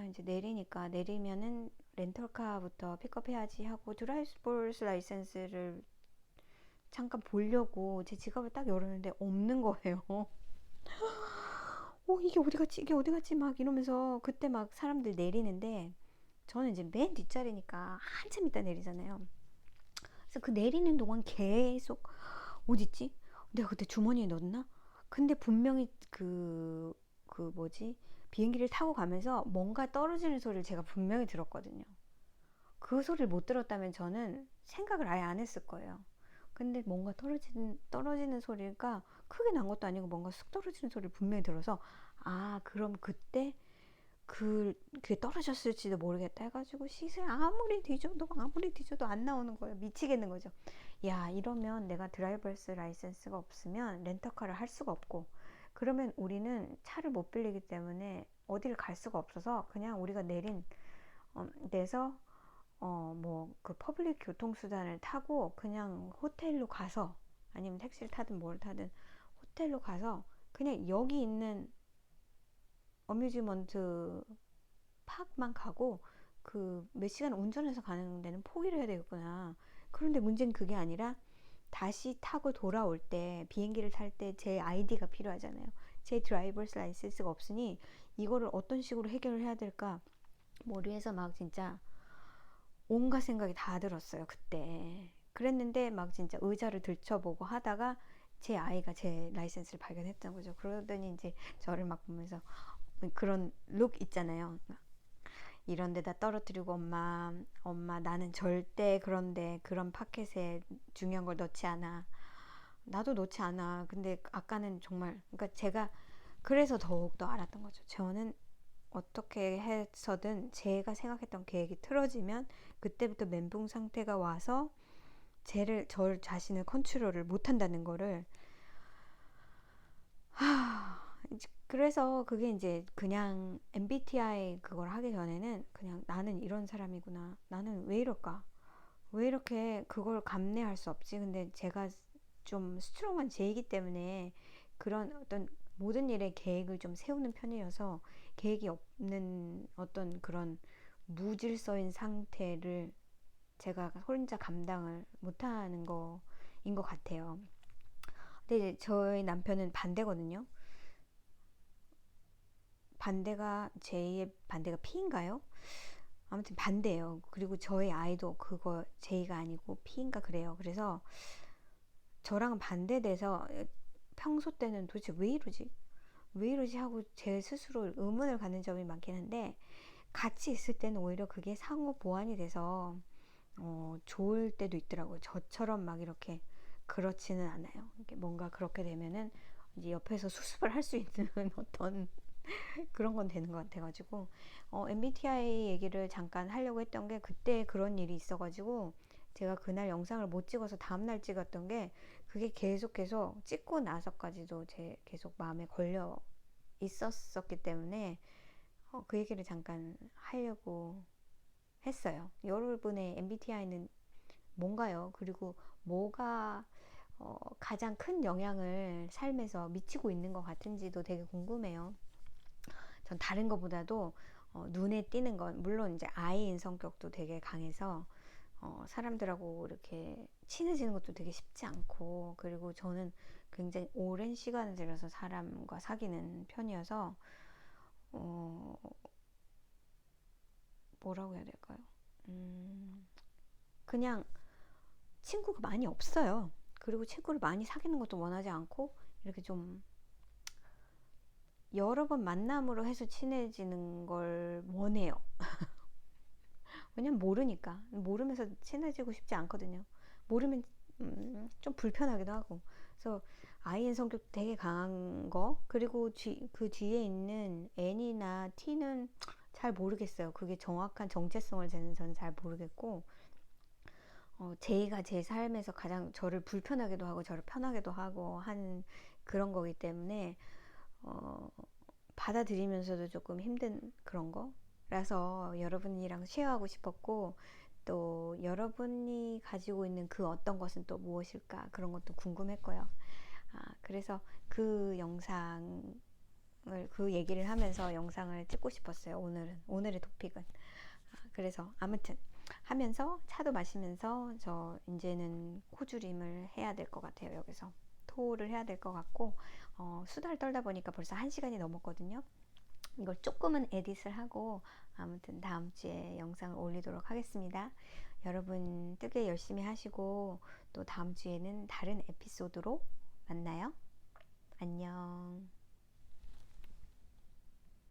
Speaker 1: 이제 내리면은 렌털카부터 픽업해야지 하고 드라이버스 라이센스를 잠깐 보려고 제 지갑을 딱 열었는데 없는 거예요. 이게 어디 갔지 막 이러면서 그때 막 사람들 내리는데 저는 이제 맨 뒷자리니까 한참 있다 내리잖아요. 그래서 그 내리는 동안 계속 어딨지? 내가 그때 주머니에 넣었나? 근데 분명히 그 뭐지? 비행기를 타고 가면서 뭔가 떨어지는 소리를 제가 분명히 들었거든요. 그 소리를 못 들었다면 저는 생각을 아예 안 했을 거예요. 근데 뭔가 떨어지는 소리가 크게 난 것도 아니고 뭔가 쑥 떨어지는 소리를 분명히 들어서 그럼 그때 그게 떨어졌을지도 모르겠다 해가지고 시세 아무리 뒤져도 안 나오는 거예요. 미치겠는 거죠. 야, 이러면 내가 드라이버스 라이센스가 없으면 렌터카를 할 수가 없고 그러면 우리는 차를 못 빌리기 때문에 어디를 갈 수가 없어서 그냥 우리가 내린 데서 뭐 그 퍼블릭 교통수단을 타고 그냥 호텔로 가서 아니면 택시를 타든 뭘 타든 호텔로 가서 그냥 여기 있는 어뮤즈먼트 파크만 가고 그 몇 시간 운전해서 가는 데는 포기를 해야 되겠구나. 그런데 문제는 그게 아니라 다시 타고 돌아올 때 비행기를 탈 때 제 아이디가 필요하잖아요. 제 드라이버스 라이센스가 없으니 이거를 어떤 식으로 해결을 해야 될까 머리에서 막 진짜 온갖 생각이 다 들었어요 그때. 그랬는데 막 진짜 의자를 들춰보고 하다가 제 아이가 제 라이센스를 발견했던 거죠. 그러더니 이제 저를 막 보면서 그런 룩 있잖아요. 이런 데다 떨어뜨리고 엄마 나는 절대 그런데 그런 파켓에 중요한 걸 넣지 않아. 나도 넣지 않아. 근데 아까는 정말 그러니까 제가 그래서 더욱더 알았던 거죠. 저는 어떻게 해서든 제가 생각했던 계획이 틀어지면 그때부터 멘붕 상태가 와서 저 자신을 컨트롤을 못한다는 거를 그래서 그게 이제 그냥 MBTI 그걸 하기 전에는 그냥 나는 이런 사람이구나. 나는 왜 이럴까? 왜 이렇게 그걸 감내할 수 없지? 근데 제가 좀 스트롱한 제이기 때문에 그런 어떤 모든 일에 계획을 좀 세우는 편이어서 계획이 없는 어떤 그런 무질서인 상태를 제가 혼자 감당을 못하는 거인 것 같아요. 근데 저희 남편은 반대거든요. 반대가 제이의 반대가 P인가요? 아무튼 반대예요. 그리고 저희 아이도 그거 제이가 아니고 P인가 그래요. 그래서 저랑은 반대돼서 평소 때는 도대체 왜 이러지? 왜 이러지 하고 제 스스로 의문을 갖는 점이 많긴 한데 같이 있을 때는 오히려 그게 상호 보완이 돼서 좋을 때도 있더라고요. 저처럼 막 이렇게 그렇지는 않아요. 이게 뭔가 그렇게 되면은 이제 옆에서 수습을 할 수 있는 어떤 그런 건 되는 것 같아가지고 MBTI 얘기를 잠깐 하려고 했던 게 그때 그런 일이 있어가지고 제가 그날 영상을 못 찍어서 다음날 찍었던 게 그게 계속해서 찍고 나서까지도 제 계속 마음에 걸려 있었었기 때문에 그 얘기를 잠깐 하려고 했어요. 여러분의 MBTI는 뭔가요? 그리고 뭐가 가장 큰 영향을 삶에서 미치고 있는 것 같은지도 되게 궁금해요. 전 다른 것보다도 눈에 띄는 건 물론 이제 아이인 성격도 되게 강해서 사람들하고 이렇게 친해지는 것도 되게 쉽지 않고 그리고 저는 굉장히 오랜 시간을 들여서 사람과 사귀는 편이어서 어, 뭐라고 해야 될까요? 그냥 친구가 많이 없어요. 그리고 친구를 많이 사귀는 것도 원하지 않고 이렇게 좀 여러 번 만남으로 해서 친해지는 걸 원해요. 왜냐면 모르니까. 모르면서 친해지고 싶지 않거든요. 모르면 좀 불편하기도 하고. 그래서 I인 성격 되게 강한 거 그리고 그 뒤에 있는 N이나 T는 잘 모르겠어요. 그게 정확한 정체성을 저는 잘 모르겠고 J가 제 삶에서 가장 저를 불편하게도 하고 저를 편하게도 하고 한 그런 거기 때문에 어, 받아들이면서도 조금 힘든 그런 거라서 여러분이랑 쉐어하고 싶었고 또 여러분이 가지고 있는 그 어떤 것은 또 무엇일까 그런 것도 궁금했고요. 그래서 그 영상을 그 얘기를 하면서 영상을 찍고 싶었어요. 오늘의 토픽은 그래서 아무튼 하면서 차도 마시면서 저 이제는 코줄임을 해야 될 것 같아요. 여기서 토를 해야 될 것 같고 수다를 떨다 보니까 벌써 1시간이 넘었거든요. 이걸 조금은 에딧을 하고 아무튼 다음 주에 영상을 올리도록 하겠습니다. 여러분 뜨개 열심히 하시고 또 다음 주에는 다른 에피소드로 만나요. 안녕.